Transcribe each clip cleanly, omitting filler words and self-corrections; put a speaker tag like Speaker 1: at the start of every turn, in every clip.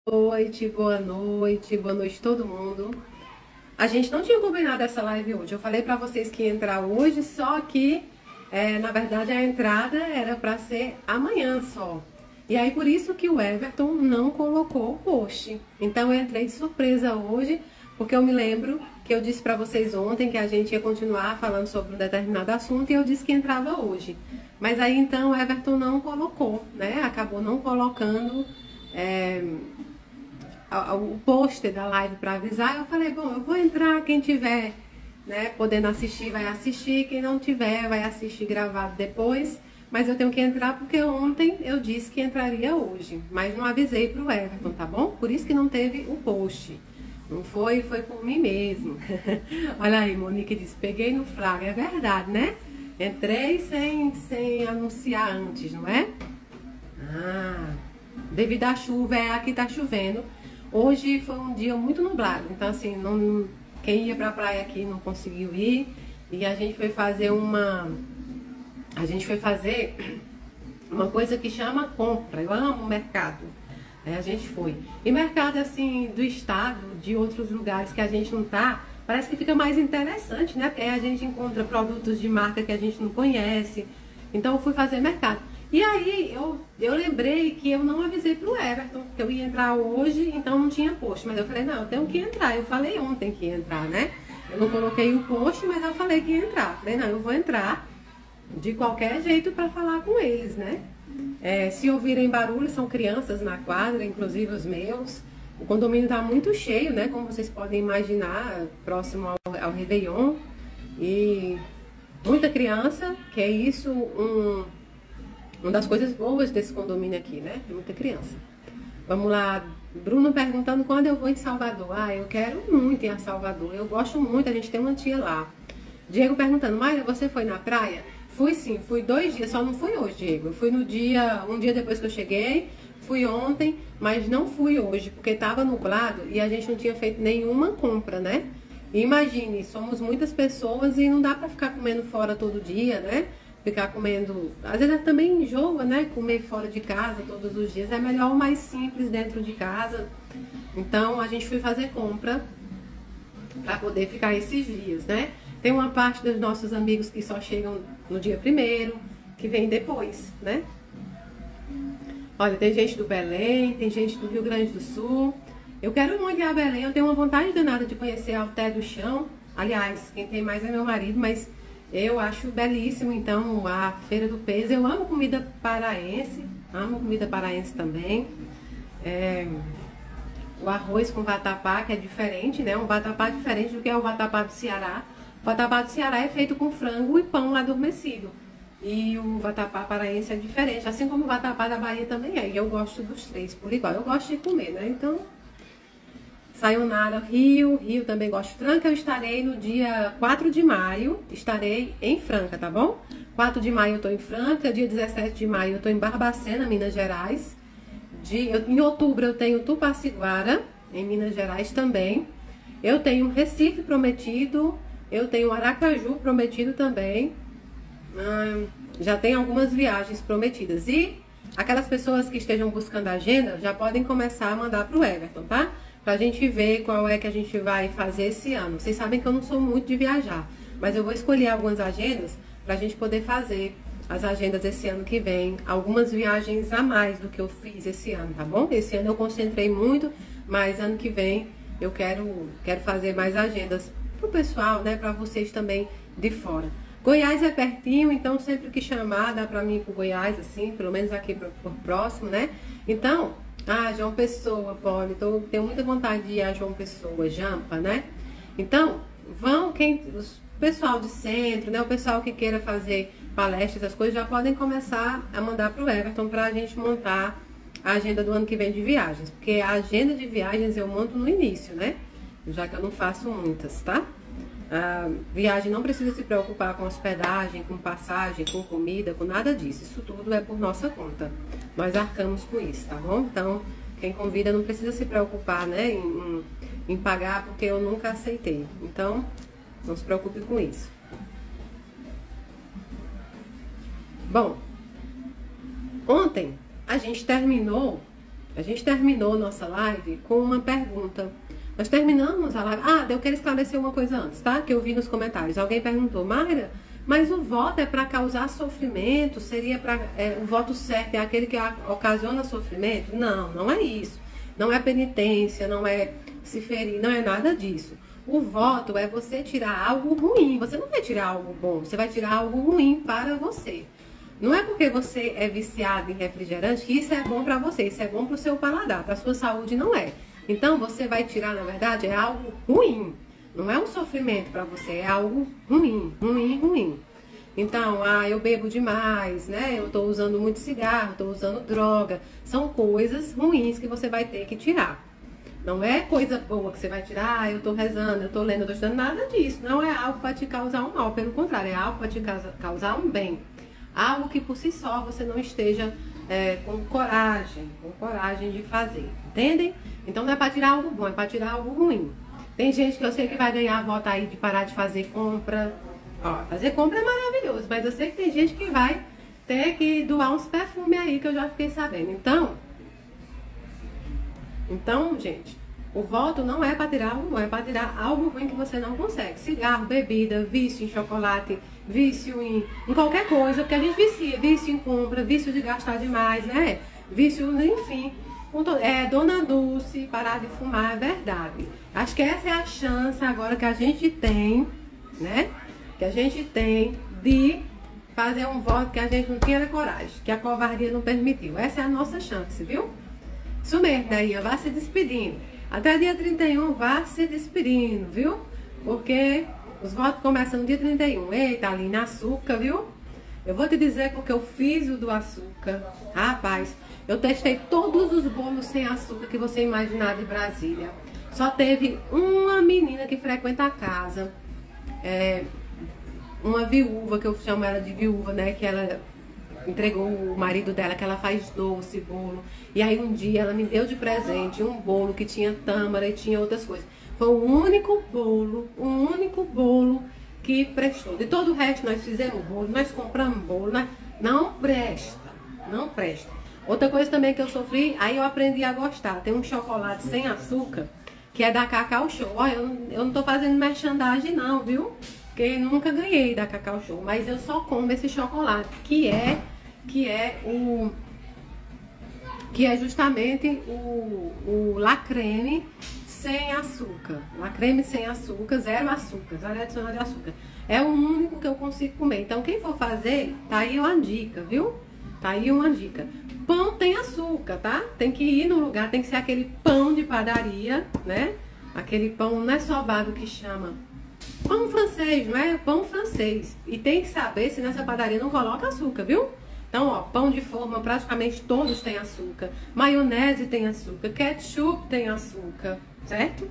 Speaker 1: Boa noite todo mundo. A gente não tinha combinado essa live hoje. Eu falei pra vocês que ia entrar hoje, só que na verdade a entrada era pra ser amanhã só. E aí por isso que o Everton não colocou o post. Então eu entrei de surpresa hoje, porque eu me lembro que eu disse pra vocês ontem que a gente ia continuar falando sobre um determinado assunto e eu disse que entrava hoje. Mas aí então o Everton não colocou, né? Acabou não colocando o pôster da live para avisar. Eu falei, bom, eu vou entrar, quem tiver, né, podendo assistir vai assistir, quem não tiver vai assistir gravado depois, mas eu tenho que entrar porque ontem eu disse que entraria hoje, mas não avisei para o Everton, tá bom? Por isso que não teve o post. Não foi por mim mesmo. Olha aí, Monique disse, peguei no flagra, é verdade, né? Entrei sem anunciar antes, não é? Devido à chuva, aqui tá chovendo. Hoje foi um dia muito nublado, então assim, quem ia pra praia aqui não conseguiu ir. E a gente foi fazer uma coisa que chama compra. Eu amo mercado. A gente foi. E mercado assim, do estado, de outros lugares que a gente não tá, parece que fica mais interessante, né? Porque aí a gente encontra produtos de marca que a gente não conhece. Então eu fui fazer mercado. E aí eu lembrei que eu não avisei pro Everton que eu ia entrar hoje, então não tinha post. Mas eu falei, não, eu tenho que entrar. Eu falei ontem que ia entrar, né? Eu não coloquei o post, mas eu falei que ia entrar. Falei, não, eu vou entrar de qualquer jeito para falar com eles, né? Se ouvirem barulho, são crianças na quadra, inclusive os meus. O condomínio tá muito cheio, né? Como vocês podem imaginar, próximo ao Réveillon. E muita criança, que é isso, uma das coisas boas desse condomínio aqui, né? Tem muita criança. Vamos lá. Bruno perguntando quando eu vou em Salvador. Eu quero muito ir a Salvador. Eu gosto muito, a gente tem uma tia lá. Diego perguntando, Mayra, você foi na praia? Fui sim, fui 2 dias, só não fui hoje, Diego. Eu fui um dia depois que eu cheguei, fui ontem, mas não fui hoje, porque tava nublado e a gente não tinha feito nenhuma compra, né? E imagine, somos muitas pessoas e não dá pra ficar comendo fora todo dia, né? Ficar comendo, às vezes também enjoa, né? Comer fora de casa todos os dias. É melhor o mais simples dentro de casa. Então a gente foi fazer compra para poder ficar esses dias, né? Tem uma parte dos nossos amigos que só chegam no dia 1º, que vem depois, né? Olha, tem gente do Belém, tem gente do Rio Grande do Sul. Eu quero muito ir a Belém, eu tenho uma vontade danada de conhecer Alter do Chão. Aliás, quem tem mais é meu marido, mas eu acho belíssimo, então, a Feira do Peso. Eu amo comida paraense também. O arroz com vatapá, que é diferente, né? Um vatapá diferente do que é o vatapá do Ceará. O vatapá do Ceará é feito com frango e pão adormecido. E o vatapá paraense é diferente, assim como o vatapá da Bahia também é. E eu gosto dos três por igual. Eu gosto de comer, né? Então, Sayonara, Rio também gosto. Franca, eu estarei no dia 4 de maio, estarei em Franca, tá bom? 4 de maio eu tô em Franca, dia 17 de maio eu tô em Barbacena, Minas Gerais. Em outubro eu tenho Tupaciguara, em Minas Gerais também. Eu tenho Recife prometido, eu tenho Aracaju prometido também. Já tem algumas viagens prometidas. E aquelas pessoas que estejam buscando a agenda já podem começar a mandar pro Everton, tá? Pra gente ver qual é que a gente vai fazer esse ano. Vocês sabem que eu não sou muito de viajar, mas eu vou escolher algumas agendas pra gente poder fazer as agendas esse ano que vem. Algumas viagens a mais do que eu fiz esse ano, tá bom? Esse ano eu concentrei muito, mas ano que vem eu quero fazer mais agendas pro pessoal, né? Pra vocês também de fora. Goiás é pertinho, então sempre que chamar dá pra mim ir pro Goiás, assim, pelo menos aqui por próximo, né? Então, João Pessoa, Poli, tenho muita vontade de ir a João Pessoa, Jampa, né? Então, o pessoal de centro, né? O pessoal que queira fazer palestras, essas coisas, já podem começar a mandar pro Everton pra gente montar a agenda do ano que vem de viagens. Porque a agenda de viagens eu monto no início, né? Já que eu não faço muitas, tá? A viagem não precisa se preocupar com hospedagem, com passagem, com comida, com nada disso. Isso tudo é por nossa conta. Nós arcamos com isso, tá bom? Então, quem convida não precisa se preocupar, né, em pagar, porque eu nunca aceitei. Então, não se preocupe com isso. Bom, ontem a gente terminou A gente terminou nossa live com uma pergunta. Nós terminamos a live... eu quero esclarecer uma coisa antes, tá? Que eu vi nos comentários. Alguém perguntou, Mayra, mas o voto é para causar sofrimento? Seria para... o voto certo é aquele que ocasiona sofrimento? Não, não é isso. Não é penitência, não é se ferir, não é nada disso. O voto é você tirar algo ruim. Você não vai tirar algo bom, você vai tirar algo ruim para você. Não é porque você é viciado em refrigerante que isso é bom para você. Isso é bom para o seu paladar, para a sua saúde não é. Então você vai tirar, na verdade, é algo ruim. Não é um sofrimento para você, é algo ruim, ruim, ruim. Então, eu bebo demais, né? Eu estou usando muito cigarro, estou usando droga. São coisas ruins que você vai ter que tirar. Não é coisa boa que você vai tirar, eu estou rezando, eu estou lendo, eu estou estudando, nada disso. Não é algo para te causar um mal, pelo contrário, é algo para te causar um bem. Algo que por si só você não esteja com coragem de fazer, entendem? Então não é para tirar algo bom, é para tirar algo ruim. Tem gente que eu sei que vai ganhar voto aí de parar de fazer compra. Fazer compra é maravilhoso, mas eu sei que tem gente que vai ter que doar uns perfumes aí, que eu já fiquei sabendo. Então, gente, o voto não é para tirar algo bom, é para tirar algo ruim que você não consegue. Cigarro, bebida, vício em chocolate, vício em qualquer coisa, porque a gente vicia, vício em compra, vício de gastar demais, né? Vício, enfim. Dona Dulce, parar de fumar, é verdade. Acho que essa é a chance agora que a gente tem, né? Que a gente tem de fazer um voto que a gente não tinha coragem, que a covardia não permitiu. Essa é a nossa chance, viu? Isso mesmo, daí, vá se despedindo. Até dia 31, vá se despedindo, viu? Porque os votos começam no dia 31. Eita, Aline, açúcar, viu? Eu vou te dizer porque eu fiz o do açúcar. Rapaz, eu testei todos os bolos sem açúcar que você imaginar de Brasília. Só teve uma menina que frequenta a casa. Uma viúva, que eu chamo ela de viúva, né? Que ela entregou o marido dela, que ela faz doce, bolo. E aí um dia ela me deu de presente um bolo que tinha tâmara e tinha outras coisas. Foi o único bolo que prestou. De todo o resto nós fizemos bolo, nós compramos bolo, não presta, não presta. Outra coisa também que eu sofri, aí eu aprendi a gostar. Tem um chocolate sem açúcar, que é da Cacau Show. Olha, eu não tô fazendo merchandising não, viu? Porque eu nunca ganhei da Cacau Show, mas eu só como esse chocolate, que é justamente o Lacreme sem açúcar. Lacreme sem açúcar, zero adicional de açúcar. É o único que eu consigo comer. Então quem for fazer, tá aí uma dica, viu? Tá aí uma dica. Pão tem açúcar, tá? Tem que ir no lugar, tem que ser aquele pão de padaria, né? Aquele pão não é sovado que chama pão francês, não é? Pão francês. E tem que saber se nessa padaria não coloca açúcar, viu? Então, pão de forma, praticamente todos têm açúcar. Maionese tem açúcar, ketchup tem açúcar, certo?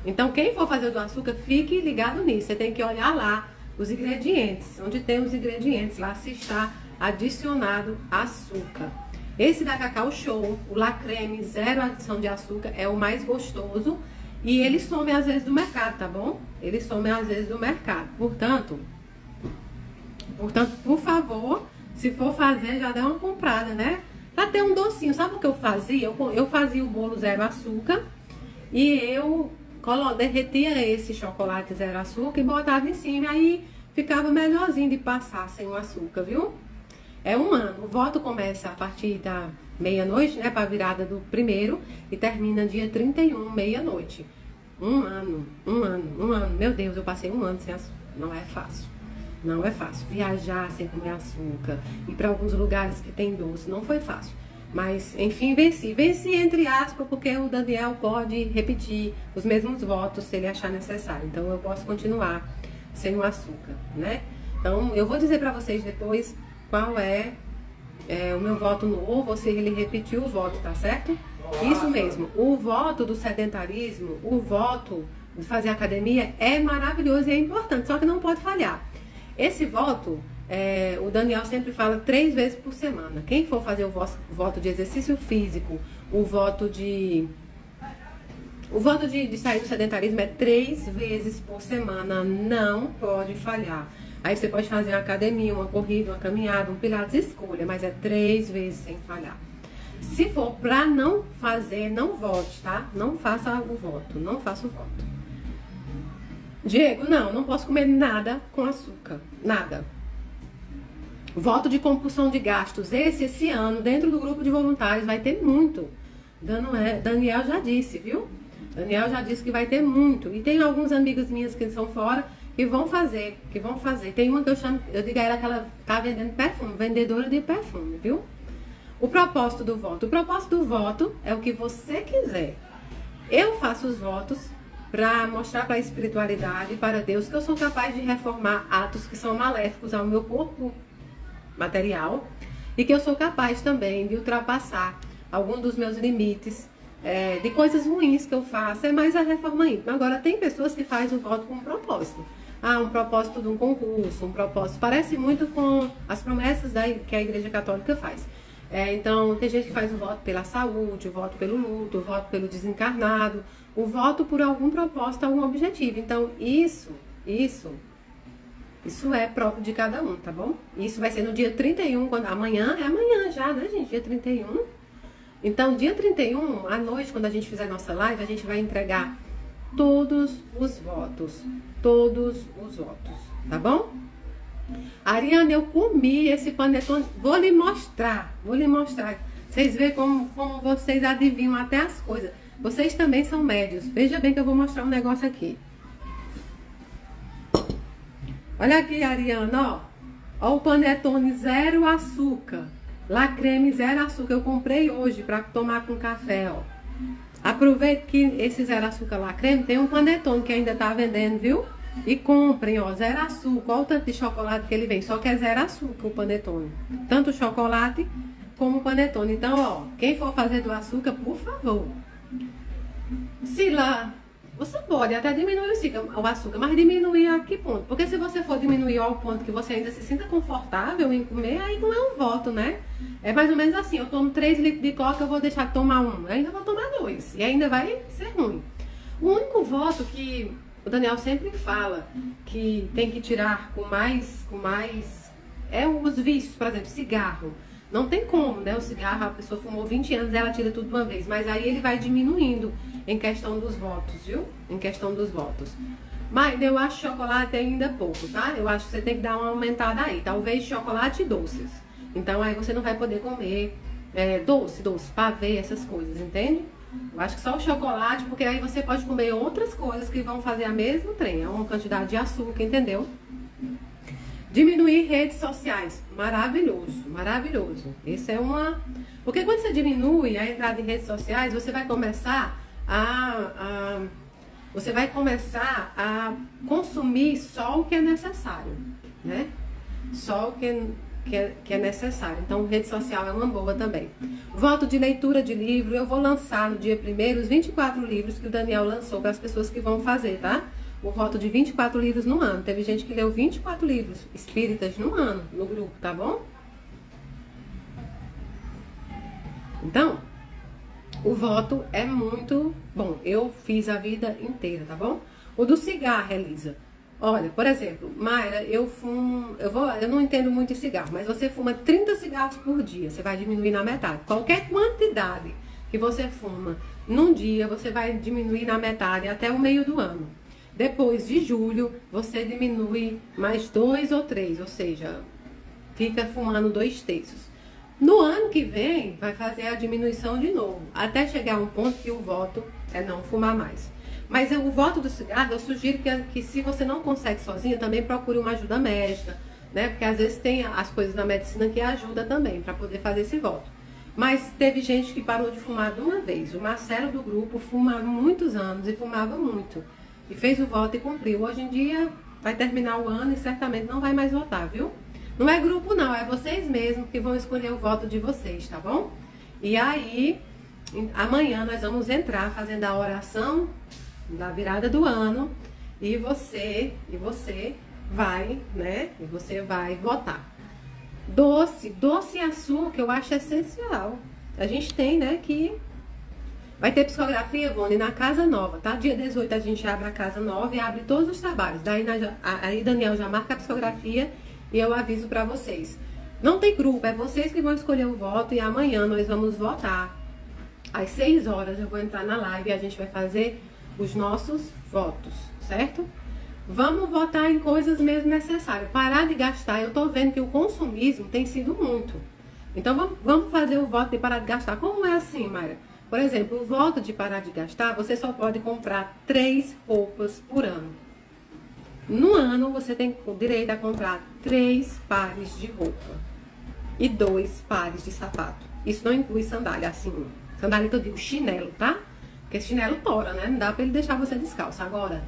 Speaker 1: Então, quem for fazer do açúcar, fique ligado nisso. Você tem que olhar lá os ingredientes, onde tem os ingredientes, lá se está adicionado açúcar. Esse da Cacau Show, o Lacreme, zero adição de açúcar, é o mais gostoso. E ele some às vezes do mercado, tá bom? Ele some às vezes do mercado. Portanto, por favor, se for fazer, já dá uma comprada, né? Pra ter um docinho. Sabe o que eu fazia? Eu fazia o bolo zero açúcar e eu derretia esse chocolate zero açúcar e botava em cima. Aí ficava melhorzinho de passar sem o açúcar, viu? É um ano. O voto começa a partir da meia-noite, né? Pra virada do primeiro e termina dia 31, meia-noite. Um ano. Meu Deus, eu passei um ano sem açúcar. Não é fácil. Não é fácil. Viajar sem comer açúcar, ir para alguns lugares que tem doce, não foi fácil. Mas, enfim, venci. Venci, entre aspas, porque o Daniel pode repetir os mesmos votos se ele achar necessário. Então, eu posso continuar sem o açúcar, né? Então, eu vou dizer para vocês depois qual é o meu voto novo, ou se ele repetiu o voto, tá certo? Isso mesmo. O voto do sedentarismo, o voto de fazer academia é maravilhoso e é importante, só que não pode falhar. Esse voto, o Daniel sempre fala 3 vezes por semana. Quem for fazer o voto de exercício físico, o voto de sair do sedentarismo é 3 vezes por semana, não pode falhar. Aí você pode fazer uma academia, uma corrida, uma caminhada, um pilates, escolha, mas é 3 vezes sem falhar. Se for pra não fazer, não vote, tá? Não faça o voto, não faça o voto. Diego, não posso comer nada com açúcar, nada. Voto de compulsão de gastos, esse ano, dentro do grupo de voluntários, vai ter muito. Daniel já disse, viu? Daniel já disse que vai ter muito. E tem algumas amigas minhas que são fora que vão fazer, Tem uma que eu digo a ela que ela tá vendendo perfume, vendedora de perfume, viu? O propósito do voto. O propósito do voto é o que você quiser. Eu faço os votos para mostrar para a espiritualidade, para Deus, que eu sou capaz de reformar atos que são maléficos ao meu corpo material e que eu sou capaz também de ultrapassar algum dos meus limites, de coisas ruins que eu faço, é mais a reforma íntima. Agora, tem pessoas que fazem o voto com um propósito. Um propósito de um concurso, um propósito. Parece muito com as promessas que a Igreja Católica faz. Então, tem gente que faz o voto pela saúde, o voto pelo luto, o voto pelo desencarnado, o voto por algum propósito, algum objetivo. Então, isso é próprio de cada um, tá bom? Isso vai ser no dia 31, amanhã já, né, gente? Dia 31. Então, dia 31, à noite, quando a gente fizer nossa live, a gente vai entregar todos os votos, tá bom? Ariane, eu comi esse panetone, vou lhe mostrar. Vocês veem como vocês adivinham até as coisas. Vocês também são médios. Veja bem que eu vou mostrar um negócio aqui. Olha aqui, Ariane, ó o panetone zero açúcar. La creme zero açúcar. Eu comprei hoje para tomar com café, ó. Aproveite que esse zero açúcar La creme tem um panetone que ainda tá vendendo, viu? E comprem, ó, zero açúcar. Olha o tanto de chocolate que ele vem. Só que é zero açúcar o panetone. Tanto o chocolate como o panetone. Então, ó, quem for fazer do açúcar, por favor. Você pode até diminuir o açúcar, mas diminuir a que ponto? Porque se você for diminuir ao ponto que você ainda se sinta confortável em comer, aí não é um voto, né? É mais ou menos assim, eu tomo 3 litros de coca, eu vou deixar de tomar 1, ainda vou tomar 2, e ainda vai ser ruim. O único voto que o Daniel sempre fala que tem que tirar com mais é os vícios, por exemplo, cigarro. Não tem como, né? O cigarro, a pessoa fumou 20 anos, ela tira tudo de uma vez. Mas aí ele vai diminuindo em questão dos votos, viu? Em questão dos votos. Mas eu acho chocolate ainda pouco, tá? Eu acho que você tem que dar uma aumentada aí. Talvez chocolate e doces. Então aí você não vai poder comer doce, pavê, essas coisas, entende? Eu acho que só o chocolate, porque aí você pode comer outras coisas que vão fazer a mesma trem. É uma quantidade de açúcar, entendeu? Diminuir redes sociais. Maravilhoso, maravilhoso. Isso é uma... Porque quando você diminui a entrada em redes sociais, você vai começar a consumir só o que é necessário, né? Só o que é necessário. Então, rede social é uma boa também. Voto de leitura de livro. Eu vou lançar no dia 1º os 24 livros que o Daniel lançou para as pessoas que vão fazer, tá? O voto de 24 livros no ano. Teve gente que leu 24 livros espíritas no ano, no grupo, tá bom? Então, o voto é muito bom. Eu fiz a vida inteira, tá bom? O do cigarro, Elisa. Olha, por exemplo, Mayra, eu não entendo muito de cigarro, mas você fuma 30 cigarros por dia, você vai diminuir na metade. Qualquer quantidade que você fuma num dia, você vai diminuir na metade até o meio do ano. Depois de julho, você diminui mais 2 ou 3, ou seja, fica fumando 2/3. No ano que vem, vai fazer a diminuição de novo, até chegar a um ponto que o voto é não fumar mais. Mas o voto do cigarro, eu sugiro que se você não consegue sozinha, também procure uma ajuda médica, né? Porque às vezes tem as coisas na medicina que ajudam também, para poder fazer esse voto. Mas teve gente que parou de fumar de uma vez. O Marcelo do grupo fuma há muitos anos e fumava muito. E fez o voto e cumpriu. Hoje em dia vai terminar o ano e certamente não vai mais votar, viu? Não é grupo não, é vocês mesmos que vão escolher o voto de vocês, tá bom? E aí, amanhã nós vamos entrar fazendo a oração da virada do ano e você vai, né? E você vai votar. Doce e açúcar eu acho essencial. A gente tem, né, que... Vai ter psicografia, Ivone, na Casa Nova, tá? Dia 18 a gente abre a Casa Nova e abre todos os trabalhos. Daí aí Daniel já marca a psicografia e eu aviso pra vocês. Não tem grupo, é vocês que vão escolher o voto e amanhã nós vamos votar. Às 6 horas eu vou entrar na live e a gente vai fazer os nossos votos, certo? Vamos votar em coisas mesmo necessárias. Parar de gastar, eu tô vendo que o consumismo tem sido muito. Então vamos fazer o voto de parar de gastar. Como é assim, Mayra? Por exemplo, o voto de parar de gastar, você só pode comprar 3 roupas por ano. No ano, você tem o direito a comprar 3 pares de roupa e 2 pares de sapato. Isso não inclui sandália, assim. Sandália que eu digo chinelo, tá? Porque chinelo tora, né? Não dá pra ele deixar você descalço. Agora,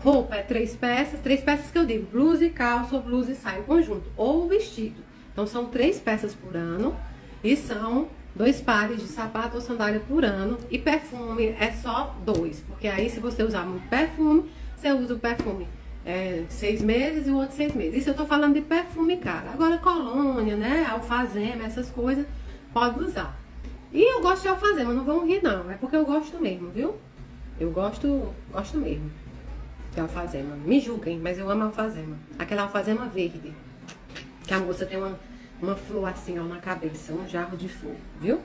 Speaker 1: roupa é 3 peças que eu digo, blusa e calça, ou blusa e saia, conjunto, ou vestido. Então, são 3 peças por ano e são 2 pares de sapato ou sandália por ano. E perfume é só 2, porque aí se você usar muito perfume, você usa o perfume 6 meses e o outro 6 meses. Isso eu tô falando de perfume, cara. Agora colônia, né, alfazema, essas coisas, pode usar. E eu gosto de alfazema, não vão rir não, é porque eu gosto mesmo, viu? Eu gosto mesmo de alfazema. Me julguem, mas eu amo alfazema. Aquela alfazema verde, que a moça tem uma flor assim, ó, na cabeça, um jarro de flor, viu?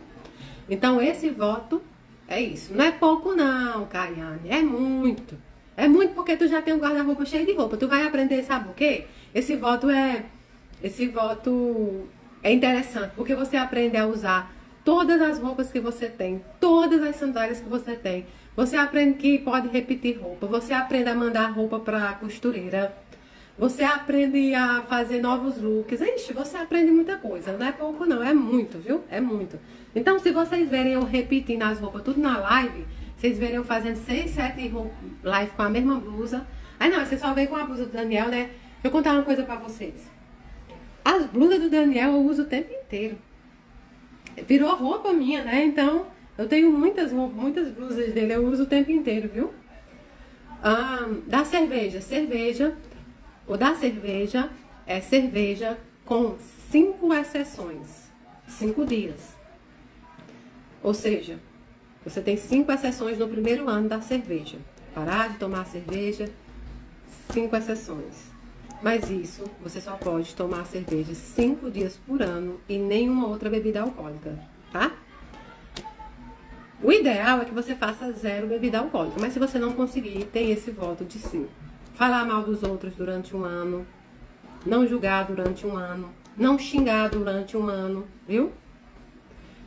Speaker 1: Então esse voto é isso. Não é pouco não, Caiane, é muito. É muito porque tu já tem um guarda-roupa cheio de roupa. Tu vai aprender, sabe o quê? Esse voto é interessante, porque você aprende a usar todas as roupas que você tem, todas as sandálias que você tem. Você aprende que pode repetir roupa, você aprende a mandar roupa pra costureira, você aprende a fazer novos looks. Ixi, você aprende muita coisa, não é pouco não, é muito, viu? É muito. Então, se vocês verem eu repetindo as roupas tudo na live, vocês verem eu fazendo 6, 7 lives com a mesma blusa. Aí não, você só veio com a blusa do Daniel, né? Deixa eu contar uma coisa pra vocês. As blusas do Daniel eu uso o tempo inteiro. Virou roupa minha, né? Então, eu tenho muitas blusas dele, eu uso o tempo inteiro, viu? Da cerveja. O da cerveja é cerveja com 5 exceções. 5 dias. Ou seja, você tem 5 exceções no primeiro ano da cerveja. Parar de tomar cerveja, 5 exceções. Mas isso, você só pode tomar cerveja 5 dias por ano e nenhuma outra bebida alcoólica, tá? O ideal é que você faça 0 bebida alcoólica, mas se você não conseguir, tem esse voto de 5. Falar mal dos outros durante um ano, não julgar durante um ano, não xingar durante um ano, viu?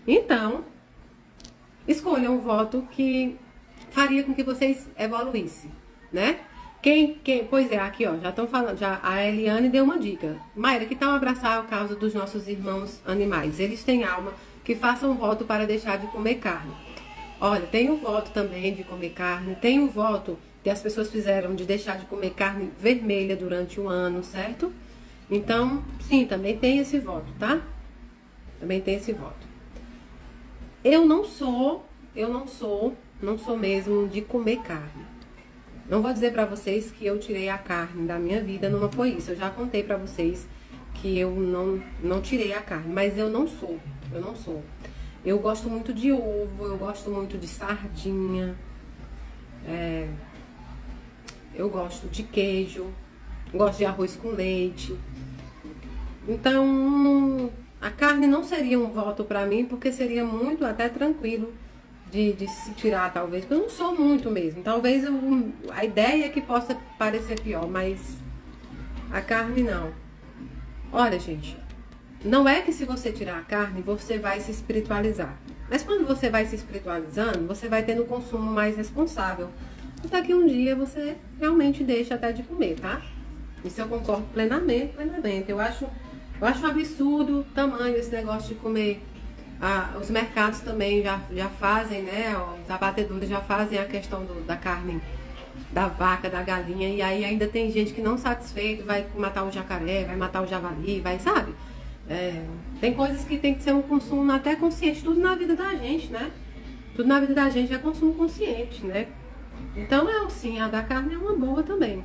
Speaker 1: Então, escolha um voto que faria com que vocês evoluíssem, né? Pois é, aqui ó, já estão falando, a Eliane deu uma dica. Mayra, que tal abraçar a causa dos nossos irmãos animais? Eles têm alma, que façam um voto para deixar de comer carne. Olha, tem o voto também de comer carne, tem o voto que as pessoas fizeram de deixar de comer carne vermelha durante um ano, certo? Então, sim, também tem esse voto, tá? Também tem esse voto. Eu não sou mesmo de comer carne. Não vou dizer pra vocês que eu tirei a carne da minha vida, não foi isso. Eu já contei pra vocês que eu não tirei a carne, mas eu não sou. Eu gosto muito de ovo, eu gosto muito de sardinha, eu gosto de queijo, gosto de arroz com leite. Então, a carne não seria um voto pra mim, porque seria muito até tranquilo de se tirar, talvez. Eu não sou muito mesmo. Talvez a ideia é que possa parecer pior, mas a carne não. Olha, gente, não é que se você tirar a carne, você vai se espiritualizar. Mas quando você vai se espiritualizando, você vai tendo um consumo mais responsável. Até que um dia você realmente deixa até de comer, tá? Isso eu concordo plenamente. Eu acho um absurdo o tamanho desse negócio de comer. Os mercados também já fazem, né? Os abatedores já fazem a questão da carne da vaca, da galinha. E aí ainda tem gente que não satisfeito vai matar o jacaré, vai matar o javali, sabe? Tem coisas que tem que ser um consumo até consciente. Tudo na vida da gente, né? Tudo na vida da gente é consumo consciente, né? Então, sim, a da carne é uma boa também.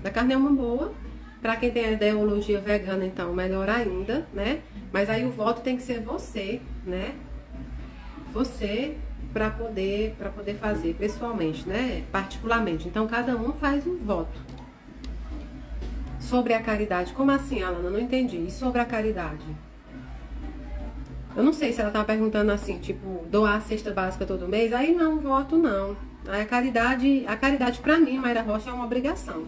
Speaker 1: A carne é uma boa. Pra quem tem a ideologia vegana, então, melhor ainda, né? Mas aí o voto tem que ser você, né? Você pra poder fazer pessoalmente, né? Particularmente. Então, cada um faz um voto. Sobre a caridade. Como assim, Alana? Não entendi. E sobre a caridade? Eu não sei se ela tá perguntando assim, tipo, doar a cesta básica todo mês. Aí não, voto não. Aí a caridade pra mim, Mayra Rocha, é uma obrigação.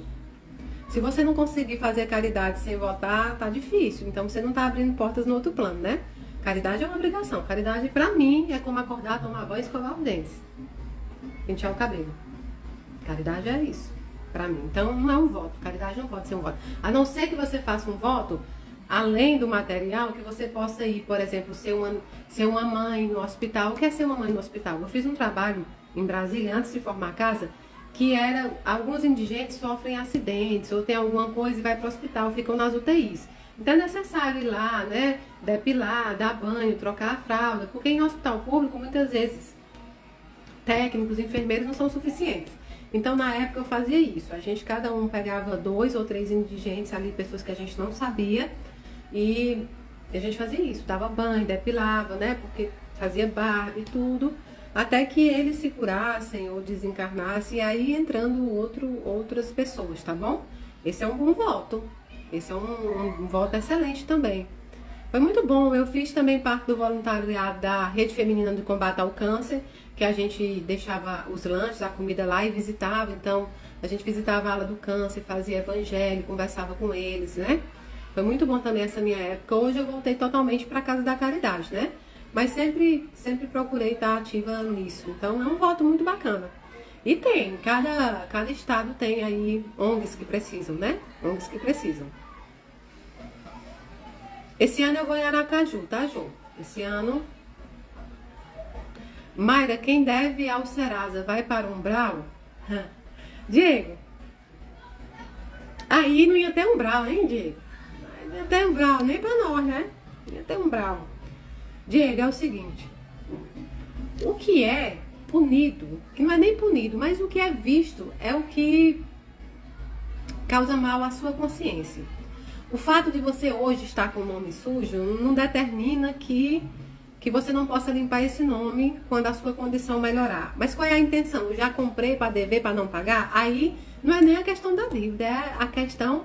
Speaker 1: Se você não conseguir fazer caridade sem votar, tá difícil. Então você não tá abrindo portas no outro plano, né? Caridade é uma obrigação. Caridade pra mim é como acordar, tomar banho e escovar os dentes. Pentear o cabelo. Caridade é isso, pra mim. Então não é um voto. Caridade não pode ser um voto. A não ser que você faça um voto além do material, que você possa ir, por exemplo, ser uma mãe no hospital. O que é ser uma mãe no hospital? Eu fiz um trabalho em Brasília, antes de formar casa, que era, alguns indigentes sofrem acidentes, ou tem alguma coisa e vai para o hospital, ficam nas UTIs. Então é necessário ir lá, né, depilar, dar banho, trocar a fralda, porque em hospital público, muitas vezes, técnicos, enfermeiros não são suficientes. Então, na época, eu fazia isso. A gente, cada um pegava 2 ou 3 indigentes ali, pessoas que a gente não sabia, e a gente fazia isso, dava banho, depilava, né? Porque fazia barba e tudo, até que eles se curassem ou desencarnassem, e aí entrando outras pessoas, tá bom? Esse é um bom voto. Esse é um voto excelente também. Foi muito bom. Eu fiz também parte do voluntariado da Rede Feminina de Combate ao Câncer, que a gente deixava os lanches, a comida lá e visitava. Então, a gente visitava a ala do câncer, fazia evangelho, conversava com eles, né? Foi muito bom também essa minha época. Hoje eu voltei totalmente para a Casa da Caridade, né? Mas sempre procurei estar ativa nisso. Então é um voto muito bacana. E tem, cada estado tem aí ONGs que precisam, né? ONGs que precisam. Esse ano eu vou em Aracaju, tá, Jô? Esse ano. Mayra, quem deve ao Serasa vai para o Umbral? Diego. Aí não ia ter Umbral, hein, Diego? Não ia ter Umbral, nem pra nós, né? Não ia ter Umbral. Diego, é o seguinte. O que é punido, que não é nem punido, mas o que é visto é o que causa mal à sua consciência. O fato de você hoje estar com o nome sujo não determina que você não possa limpar esse nome quando a sua condição melhorar. Mas qual é a intenção? Eu já comprei para dever, para não pagar? Aí não é nem a questão da dívida, é a questão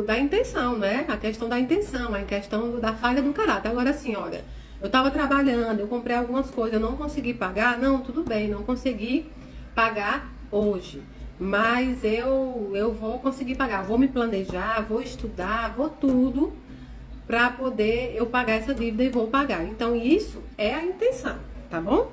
Speaker 1: da intenção, né? A questão da intenção, a questão da falha do caráter. Agora assim, olha, eu estava trabalhando, eu comprei algumas coisas, eu não consegui pagar. Não, tudo bem, não consegui pagar hoje. Mas eu vou conseguir pagar, vou me planejar, vou estudar, vou tudo para poder eu pagar essa dívida e vou pagar. Então isso é a intenção, tá bom?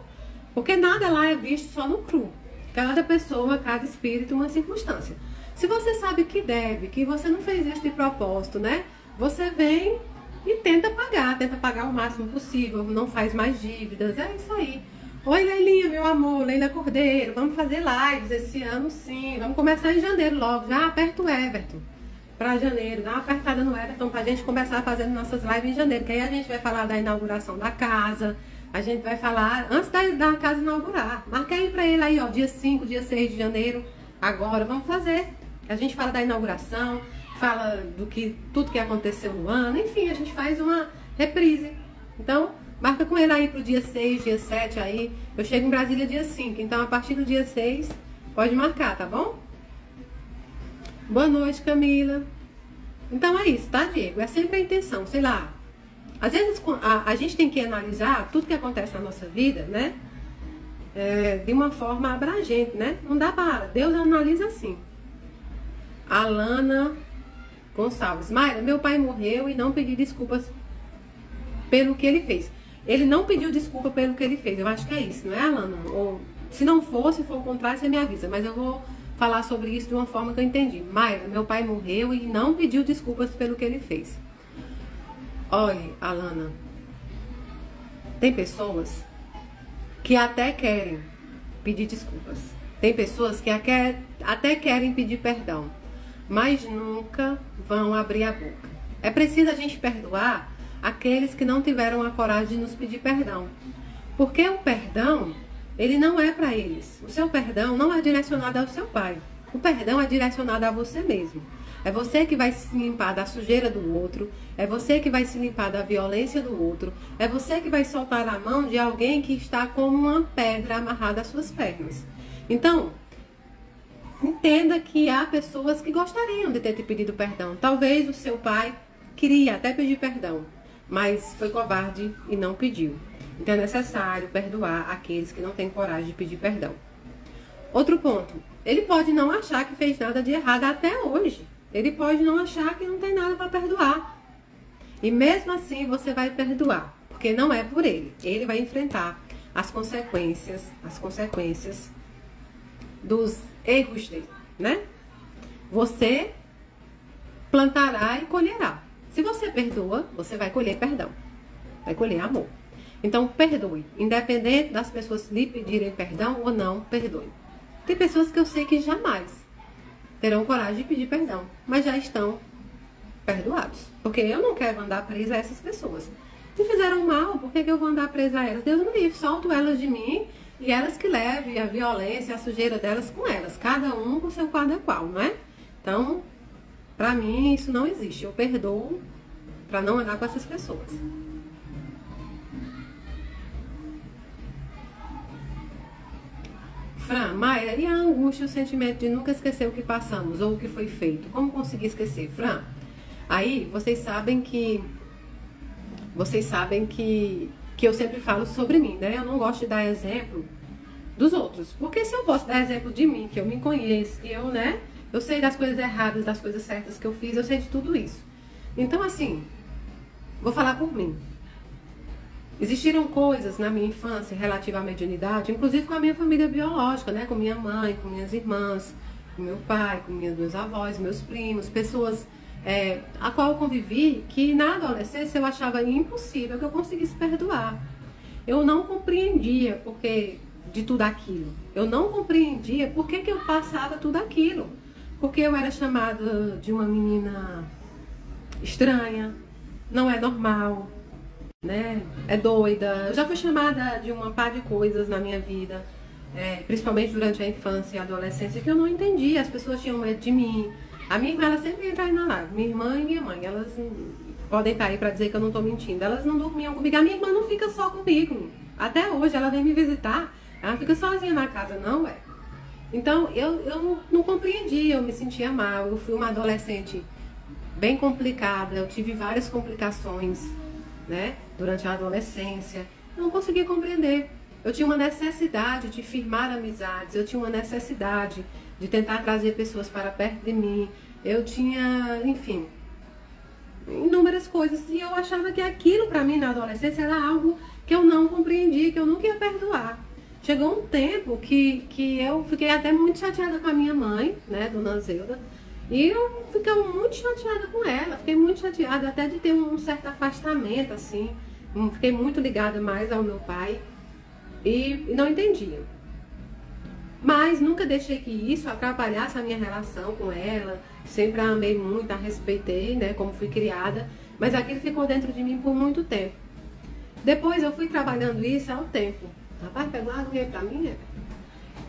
Speaker 1: Porque nada lá é visto só no cru. Cada pessoa, cada espírito, uma circunstância. Se você sabe que deve, que você não fez isso de propósito, né? Você vem e tenta pagar o máximo possível, não faz mais dívidas, é isso aí. Oi, Leilinha, meu amor, Leila Cordeiro, vamos fazer lives esse ano sim, vamos começar em janeiro logo, já aperta o Everton para janeiro, dá uma apertada no Everton pra gente começar fazendo nossas lives em janeiro, que aí a gente vai falar da inauguração da casa, a gente vai falar antes da casa inaugurar, marca aí pra ele aí, ó, dia 5, dia 6 de janeiro, agora vamos fazer, a gente fala da inauguração, fala tudo que aconteceu no ano, enfim, a gente faz uma reprise, então marca com ele aí pro dia 6, dia 7 aí. Eu chego em Brasília dia 5, então a partir do dia 6 pode marcar, tá bom? Boa noite, Camila. Então é isso, tá, Diego? É sempre a intenção, sei lá. Às vezes a gente tem que analisar tudo que acontece na nossa vida, né? De uma forma abrangente, né? Não dá para... Deus analisa assim. Alana Gonçalves. Mayra, meu pai morreu e não pedi desculpas pelo que ele fez. Ele não pediu desculpa pelo que ele fez. Eu acho que é isso, não é, Alana? Ou, se não for, se for o contrário, você me avisa. Mas eu vou falar sobre isso de uma forma que eu entendi. Mayra, meu pai morreu e não pediu desculpas pelo que ele fez. Olha, Alana, tem pessoas que até querem pedir desculpas. Tem pessoas que até querem pedir perdão, mas nunca vão abrir a boca. É preciso a gente perdoar aqueles que não tiveram a coragem de nos pedir perdão. Porque o perdão, ele não é para eles. O seu perdão não é direcionado ao seu pai. O perdão é direcionado a você mesmo. É você que vai se limpar da sujeira do outro. É você que vai se limpar da violência do outro. É você que vai soltar a mão de alguém que está como uma pedra amarrada às suas pernas. Então, entenda que há pessoas que gostariam de ter te pedido perdão. Talvez o seu pai queria até pedir perdão. mas foi covarde e não pediu. Então é necessário perdoar aqueles que não têm coragem de pedir perdão. Outro ponto, ele pode não achar que fez nada de errado até hoje. Ele pode não achar que não tem nada para perdoar. E mesmo assim você vai perdoar, porque não é por ele. Ele vai enfrentar as consequências dos erros dele, né? Você plantará e colherá. Se você perdoa, você vai colher perdão. Vai colher amor. Então, perdoe. Independente das pessoas lhe pedirem perdão ou não, perdoe. Tem pessoas que eu sei que jamais terão coragem de pedir perdão, mas já estão perdoados. Porque eu não quero andar presa a essas pessoas. Se fizeram mal, por que eu vou andar presa a elas? Deus me livre, solto elas de mim e elas que levem a violência, a sujeira delas com elas. Cada um com seu cada qual, não é? Então, pra mim, isso não existe. Eu perdoo pra não andar com essas pessoas. Fran, Maia, e a angústia, o sentimento de nunca esquecer o que passamos ou o que foi feito? Como conseguir esquecer? Fran, aí vocês sabem que eu sempre falo sobre mim, né? Eu não gosto de dar exemplo dos outros. Porque se eu posso dar exemplo de mim, que eu me conheço, que eu, né? Eu sei das coisas erradas, das coisas certas que eu fiz, eu sei de tudo isso. Então, assim, vou falar por mim. Existiram coisas na minha infância relativa à mediunidade, inclusive com a minha família biológica, né? Com minha mãe, com minhas irmãs, com meu pai, com meus avós, meus primos, pessoas a qual eu convivi, que na adolescência eu achava impossível que eu conseguisse perdoar. Eu não compreendia porque de tudo aquilo. Eu não compreendia por que eu passava tudo aquilo. Porque eu era chamada de uma menina estranha, não é normal, né? É doida. Eu já fui chamada de uma par de coisas na minha vida, principalmente durante a infância e a adolescência, que eu não entendia. As pessoas tinham medo de mim. A minha irmã, ela sempre entra aí na live. Minha irmã e minha mãe, elas podem estar aí pra dizer que eu não tô mentindo. Elas não dormiam comigo. A minha irmã não fica só comigo. Até hoje, ela vem me visitar. Ela fica sozinha na casa, não é? Então, eu não compreendia, eu me sentia mal. Eu fui uma adolescente bem complicada. Eu tive várias complicações, né? Durante a adolescência. Eu não conseguia compreender. Eu tinha uma necessidade de firmar amizades. Eu tinha uma necessidade de tentar trazer pessoas para perto de mim. Eu tinha, enfim, inúmeras coisas. E eu achava que aquilo para mim na adolescência era algo que eu não compreendia, que eu nunca ia perdoar. Chegou um tempo que eu fiquei até muito chateada com a minha mãe, né, Dona Zeuda. E eu fiquei muito chateada com ela. Fiquei muito chateada até de ter um certo afastamento, assim. Fiquei muito ligada mais ao meu pai. E não entendia. Mas nunca deixei que isso atrapalhasse a minha relação com ela. Sempre a amei muito, a respeitei, né, como fui criada. Mas aquilo ficou dentro de mim por muito tempo. Depois eu fui trabalhando isso ao tempo. Rapaz, pegou uma aguinha pra mim, né?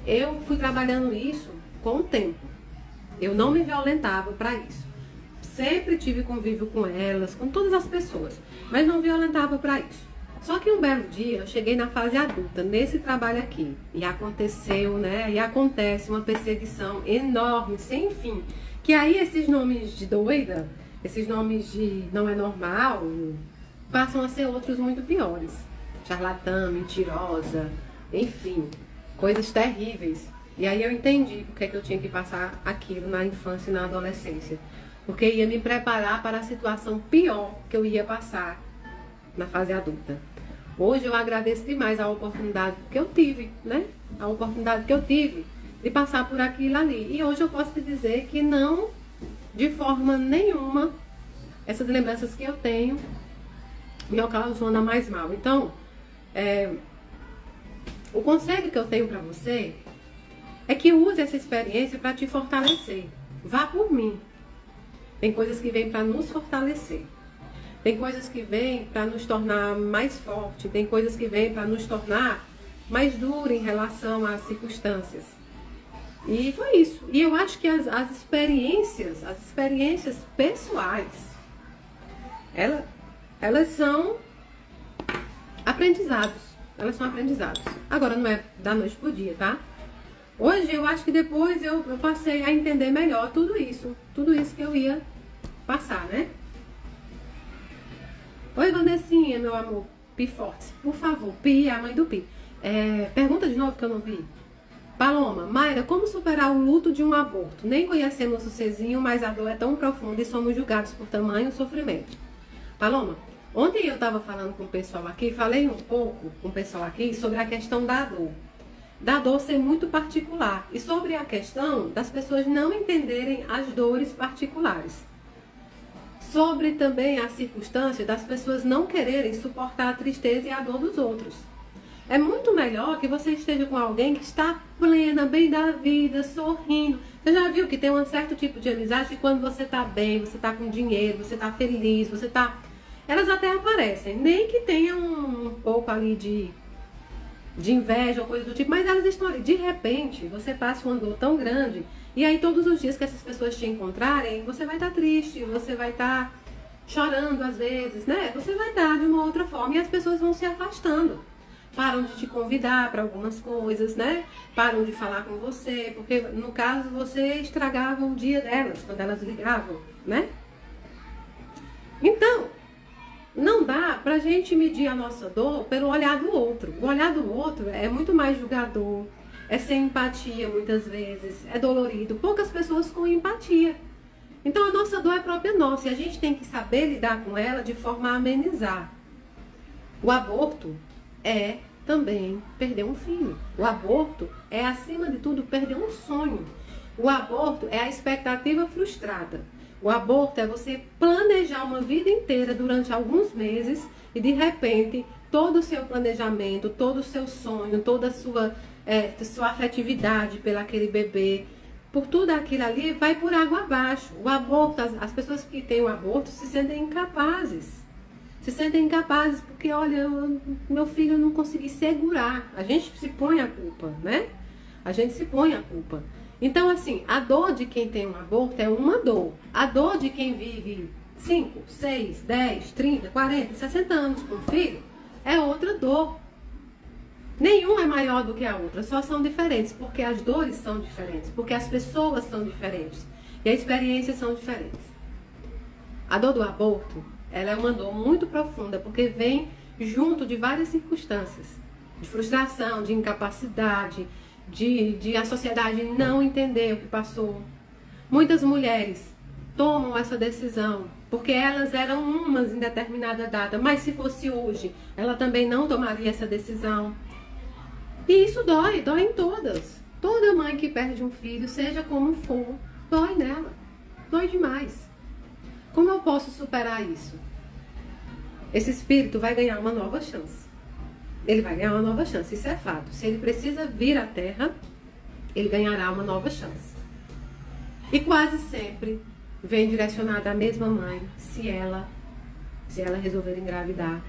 Speaker 1: Eu fui trabalhando isso com o tempo. Eu não me violentava pra isso. Sempre tive convívio com elas, com todas as pessoas. Mas não violentava pra isso. Só que um belo dia eu cheguei na fase adulta, nesse trabalho aqui, e aconteceu, né, e acontece uma perseguição enorme, sem fim, que aí esses nomes de doida, esses nomes de não é normal, passam a ser outros muito piores. Charlatã, mentirosa, enfim, coisas terríveis. E aí eu entendi porque que eu tinha que passar aquilo na infância e na adolescência, porque ia me preparar para a situação pior que eu ia passar na fase adulta. Hoje eu agradeço demais a oportunidade que eu tive, né? A oportunidade que eu tive de passar por aquilo ali. E hoje eu posso te dizer que não, de forma nenhuma, essas lembranças que eu tenho me ocasionam mais mal. Então, o conselho que eu tenho para você é que use essa experiência para te fortalecer. Vá por mim. Tem coisas que vêm para nos fortalecer. Tem coisas que vêm para nos tornar mais forte, tem coisas que vêm para nos tornar mais duro em relação às circunstâncias. E foi isso. E eu acho que as experiências pessoais, elas são aprendizados. Elas são aprendizados. Agora não é da noite pro dia, tá? Hoje eu acho que depois eu passei a entender melhor tudo isso que eu ia passar, né? Oi, Vanessinha, meu amor. Pi forte. Por favor, Pi é a mãe do Pi. Pergunta de novo que eu não vi. Paloma, Mayra, como superar o luto de um aborto? Nem conhecemos o Cezinho, mas a dor é tão profunda e somos julgados por tamanho sofrimento. Paloma, ontem eu estava falando com o pessoal aqui, falei um pouco com o pessoal aqui sobre a questão da dor. Da dor ser muito particular. E sobre a questão das pessoas não entenderem as dores particulares. Sobre também a circunstância das pessoas não quererem suportar a tristeza e a dor dos outros. É muito melhor que você esteja com alguém que está plena, bem da vida, sorrindo. Você já viu que tem um certo tipo de amizade que quando você está bem, você está com dinheiro, você está feliz, você está... Elas até aparecem, nem que tenha um pouco ali de inveja ou coisa do tipo, mas elas estão ali. De repente, você passa uma dor tão grande, e aí todos os dias que essas pessoas te encontrarem, você vai estar triste, você vai estar chorando às vezes, né? Você vai estar de uma outra forma, e as pessoas vão se afastando. Param de te convidar para algumas coisas, né? Param de falar com você, porque no caso você estragava o dia delas, quando elas ligavam, né? Então, não dá pra gente medir a nossa dor pelo olhar do outro. O olhar do outro é muito mais julgador, é sem empatia muitas vezes, é dolorido. Poucas pessoas com empatia. Então a nossa dor é própria nossa e a gente tem que saber lidar com ela de forma a amenizar. O aborto é também perder um filho. O aborto é, acima de tudo, perder um sonho. O aborto é a expectativa frustrada. O aborto é você planejar uma vida inteira durante alguns meses e, de repente, todo o seu planejamento, todo o seu sonho, toda a sua afetividade pelaquele bebê, por tudo aquilo ali, vai por água abaixo. O aborto, as pessoas que têm o aborto se sentem incapazes. Se sentem incapazes porque, olha, meu filho eu não consegui segurar. A gente se põe a culpa, né? A gente se põe a culpa. Então, assim, a dor de quem tem um aborto é uma dor. A dor de quem vive 5, 6, 10, 30, 40, 60 anos com um filho é outra dor. Nenhuma é maior do que a outra, só são diferentes, porque as dores são diferentes, porque as pessoas são diferentes e as experiências são diferentes. A dor do aborto, ela é uma dor muito profunda, porque vem junto de várias circunstâncias, de frustração, de incapacidade, de a sociedade não entender o que passou. Muitas mulheres tomam essa decisão porque elas eram umas em determinada data, mas se fosse hoje, ela também não tomaria essa decisão. E isso dói em todas. Toda mãe que perde um filho, seja como for, dói nela. Dói demais. Como eu posso superar isso? Esse espírito vai ganhar uma nova chance. Ele vai ganhar uma nova chance, isso é fato. Se ele precisa vir à Terra, ele ganhará uma nova chance. E quase sempre vem direcionada à mesma mãe, se ela resolver engravidar.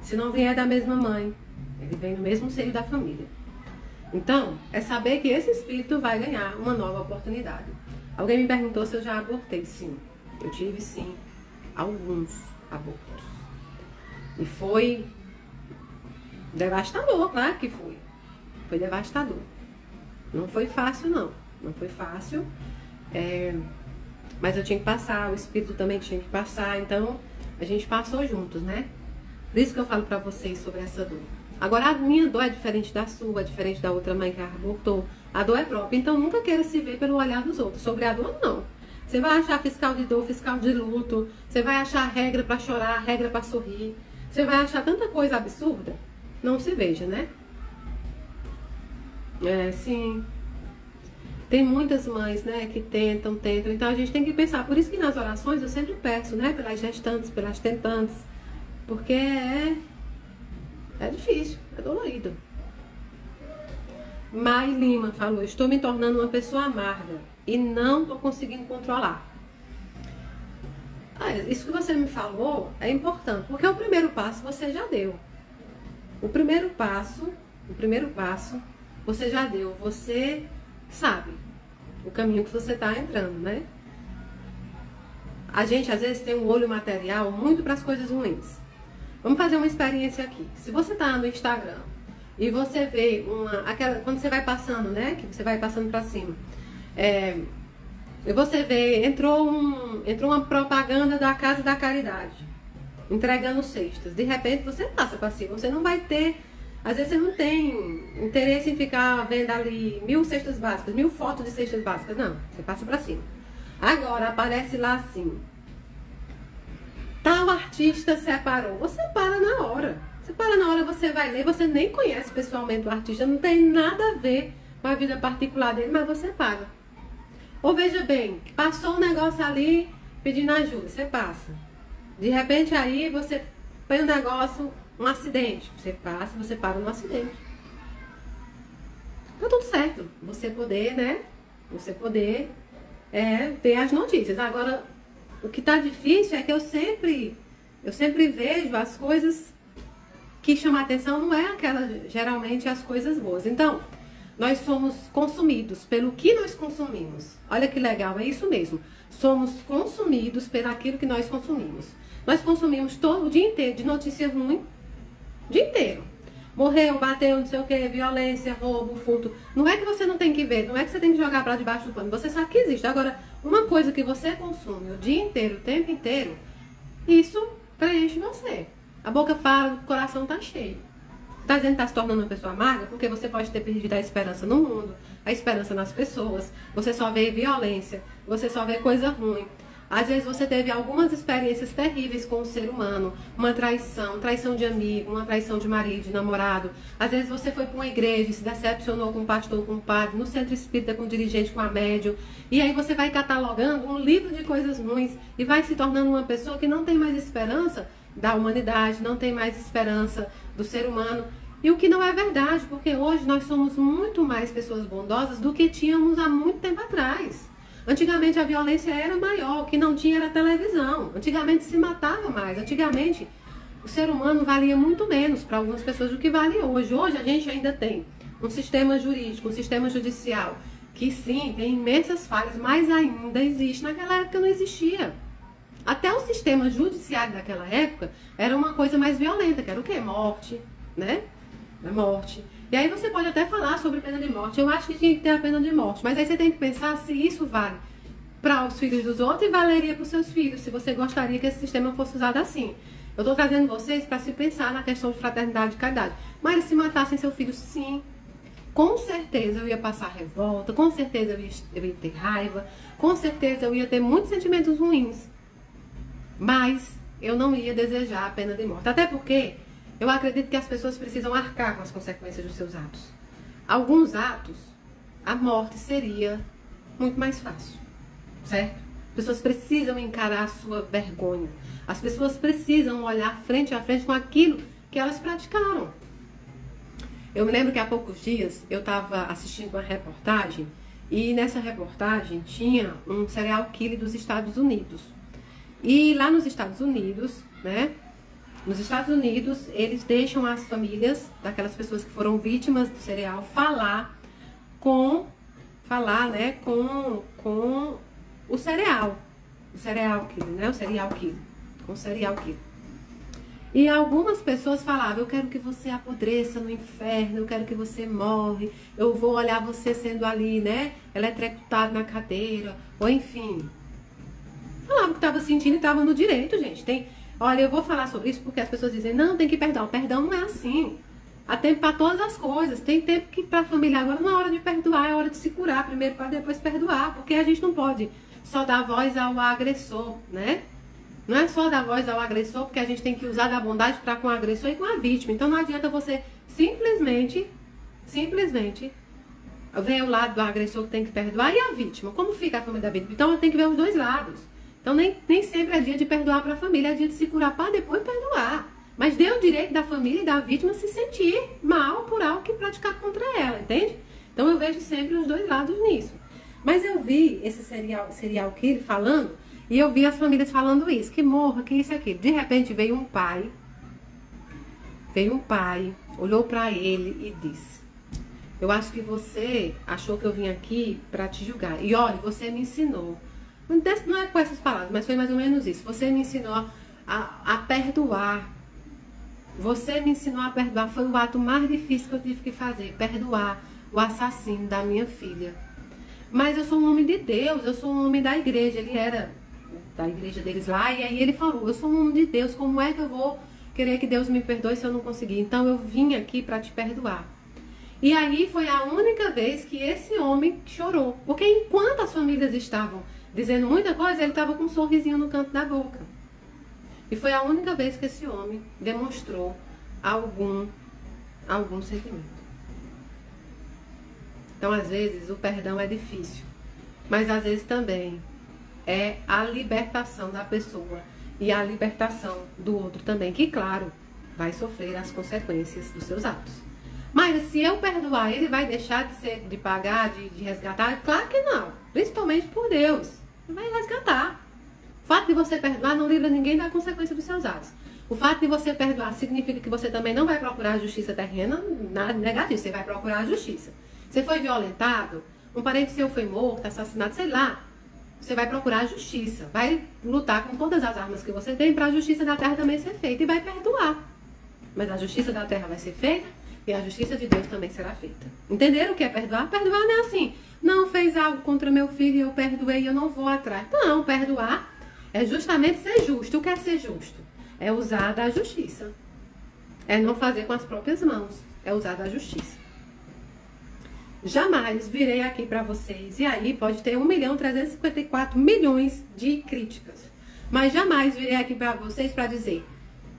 Speaker 1: Se não vier da mesma mãe, ele vem no mesmo seio da família. Então, é saber que esse espírito vai ganhar uma nova oportunidade. Alguém me perguntou se eu já abortei. Sim, eu tive sim alguns abortos. E foi devastador, claro que foi. Foi devastador. Não foi fácil, não. Não foi fácil. Mas eu tinha que passar, o espírito também tinha que passar. Então, a gente passou juntos, né? Por isso que eu falo pra vocês sobre essa dor. Agora, a minha dor é diferente da sua, é diferente da outra mãe que abortou. A dor é própria. Então, nunca queira se ver pelo olhar dos outros. Sobre a dor, não. Você vai achar fiscal de dor, fiscal de luto. Você vai achar regra pra chorar, regra pra sorrir. Você vai achar tanta coisa absurda. Não se veja, né? Sim. Tem muitas mães, né, que tentam. Então a gente tem que pensar. Por isso que nas orações eu sempre peço, né, pelas gestantes, pelas tentantes. Porque é difícil, é dolorido. Mai Lima falou: estou me tornando uma pessoa amarga e não estou conseguindo controlar. Isso que você me falou é importante, porque o primeiro passo você já deu. O primeiro passo você já deu. Você sabe o caminho que você está entrando, né? A gente às vezes tem um olho material muito para as coisas ruins. Vamos fazer uma experiência aqui. Se você está no Instagram e você vê quando você vai passando, né? Que você vai passando para cima. E você vê, entrou uma propaganda da Casa da Caridade. entregando cestas. De repente você passa para cima, você não vai ter, às vezes você não tem interesse em ficar vendo ali 1000 cestas básicas, 1000 fotos de cestas básicas, não, você passa para cima. Agora aparece lá assim, tal artista separou, você para na hora. Você para na hora, você vai ler, você nem conhece pessoalmente o artista, não tem nada a ver com a vida particular dele, mas você para. Ou veja bem, passou um negócio ali pedindo ajuda, você passa. De repente aí você põe um negócio, um acidente, você passa, você para no acidente. Tá tudo certo, você poder, né? Você poder ver as notícias. Agora, o que tá difícil é que eu sempre vejo as coisas que chamam a atenção, não é geralmente as coisas boas. Então, nós somos consumidos pelo que nós consumimos. Olha que legal, é isso mesmo. Somos consumidos pelo aquilo que nós consumimos. Nós consumimos todo o dia inteiro de notícia ruim, o dia inteiro. Morreu, bateu, não sei o que, violência, roubo, furto. Não é que você não tem que ver, não é que você tem que jogar para debaixo do pano. Você sabe que existe. Agora, uma coisa que você consome o dia inteiro, o tempo inteiro, isso preenche você. A boca fala, o coração tá cheio. Tá dizendo que tá se tornando uma pessoa amarga? Porque você pode ter perdido a esperança no mundo, a esperança nas pessoas. Você só vê violência, você só vê coisa ruim. Às vezes você teve algumas experiências terríveis com o ser humano. Uma traição, traição de amigo, uma traição de marido, de namorado. Às vezes você foi para uma igreja e se decepcionou com o pastor, com o padre, no centro espírita, com o dirigente, com a médium. E aí você vai catalogando um livro de coisas ruins e vai se tornando uma pessoa que não tem mais esperança da humanidade, não tem mais esperança do ser humano. E o que não é verdade, porque hoje nós somos muito mais pessoas bondosas do que tínhamos há muito tempo atrás. Antigamente a violência era maior, o que não tinha era televisão. Antigamente se matava mais, antigamente o ser humano valia muito menos para algumas pessoas do que vale hoje. Hoje a gente ainda tem um sistema jurídico, um sistema judicial, que sim, tem imensas falhas, mas ainda existe. Naquela época não existia. Até o sistema judiciário daquela época era uma coisa mais violenta, que era o quê? Morte, né? A morte. E aí você pode até falar sobre pena de morte. Eu acho que tinha que ter a pena de morte. Mas aí você tem que pensar se isso vale para os filhos dos outros e valeria para os seus filhos, se você gostaria que esse sistema fosse usado assim. Eu estou trazendo vocês para se pensar na questão de fraternidade e caridade. Mas se matassem seu filho, sim, com certeza eu ia passar revolta, com certeza eu ia ter raiva, com certeza eu ia ter muitos sentimentos ruins. Mas eu não ia desejar a pena de morte. Até porque eu acredito que as pessoas precisam arcar com as consequências dos seus atos. Alguns atos, a morte seria muito mais fácil, certo? As pessoas precisam encarar a sua vergonha. As pessoas precisam olhar frente a frente com aquilo que elas praticaram. Eu me lembro que há poucos dias eu estava assistindo uma reportagem e nessa reportagem tinha um serial killer dos Estados Unidos. E lá nos Estados Unidos, né? Nos Estados Unidos, eles deixam as famílias daquelas pessoas que foram vítimas do serial falar com o serial killer, né? O serial killer, com o serial killer. E algumas pessoas falavam: eu quero que você apodreça no inferno, eu quero que você morre, eu vou olhar você sendo ali, né? Eletrocutado na cadeira, ou enfim. Falavam que estava sentindo e estava no direito, gente. Olha, eu vou falar sobre isso porque as pessoas dizem: não, tem que perdoar. O perdão não é assim. Há tempo para todas as coisas. Tem tempo que para a família agora não é hora de perdoar, é hora de se curar primeiro para depois perdoar. Porque a gente não pode só dar voz ao agressor, né? Não é só dar voz ao agressor, porque a gente tem que usar da bondade para com o agressor e com a vítima. Então não adianta você simplesmente ver o lado do agressor que tem que perdoar e a vítima. Como fica a família da vítima? Então tem que ver os dois lados. Então nem sempre é dia de perdoar para a família, é dia de se curar para depois perdoar. Mas dê o direito da família e da vítima se sentir mal por algo que praticar contra ela, entende? Então eu vejo sempre os dois lados nisso. Mas eu vi esse serial killer falando, e eu vi as famílias falando isso, que morra, que isso e aquilo. De repente veio um pai, olhou para ele e disse: eu acho que você achou que eu vim aqui para te julgar. E olha, você me ensinou. Não é com essas palavras, mas foi mais ou menos isso. Você me ensinou a perdoar. Você me ensinou a perdoar. Foi o ato mais difícil que eu tive que fazer. Perdoar o assassino da minha filha. Mas eu sou um homem de Deus, eu sou um homem da igreja. Ele era da igreja deles lá, e aí ele falou, eu sou um homem de Deus, como é que eu vou querer que Deus me perdoe se eu não conseguir? Então eu vim aqui para te perdoar. E aí foi a única vez que esse homem chorou, porque enquanto as famílias estavam dizendo muita coisa, ele estava com um sorrisinho no canto da boca. E foi a única vez que esse homem demonstrou algum sentimento. Então, às vezes, o perdão é difícil, mas às vezes também é a libertação da pessoa e a libertação do outro também, que, claro, vai sofrer as consequências dos seus atos. Mas se eu perdoar, ele vai deixar de pagar, de resgatar? Claro que não, principalmente por Deus. Ele vai resgatar. O fato de você perdoar não livra ninguém da consequência dos seus atos. O fato de você perdoar significa que você também não vai procurar a justiça terrena, nada negativo, você vai procurar a justiça. Você foi violentado, um parente seu foi morto, assassinado, sei lá. Você vai procurar a justiça, vai lutar com todas as armas que você tem para a justiça da terra também ser feita e vai perdoar. Mas a justiça da terra vai ser feita e a justiça de Deus também será feita. Entenderam o que é perdoar? Perdoar não é assim, não fez algo contra meu filho e eu perdoei e eu não vou atrás. Não, perdoar é justamente ser justo. O que é ser justo? É usar da justiça. É não fazer com as próprias mãos. É usar da justiça. Jamais virei aqui para vocês, e aí pode ter 1.354.000.000 de críticas, mas jamais virei aqui para vocês para dizer,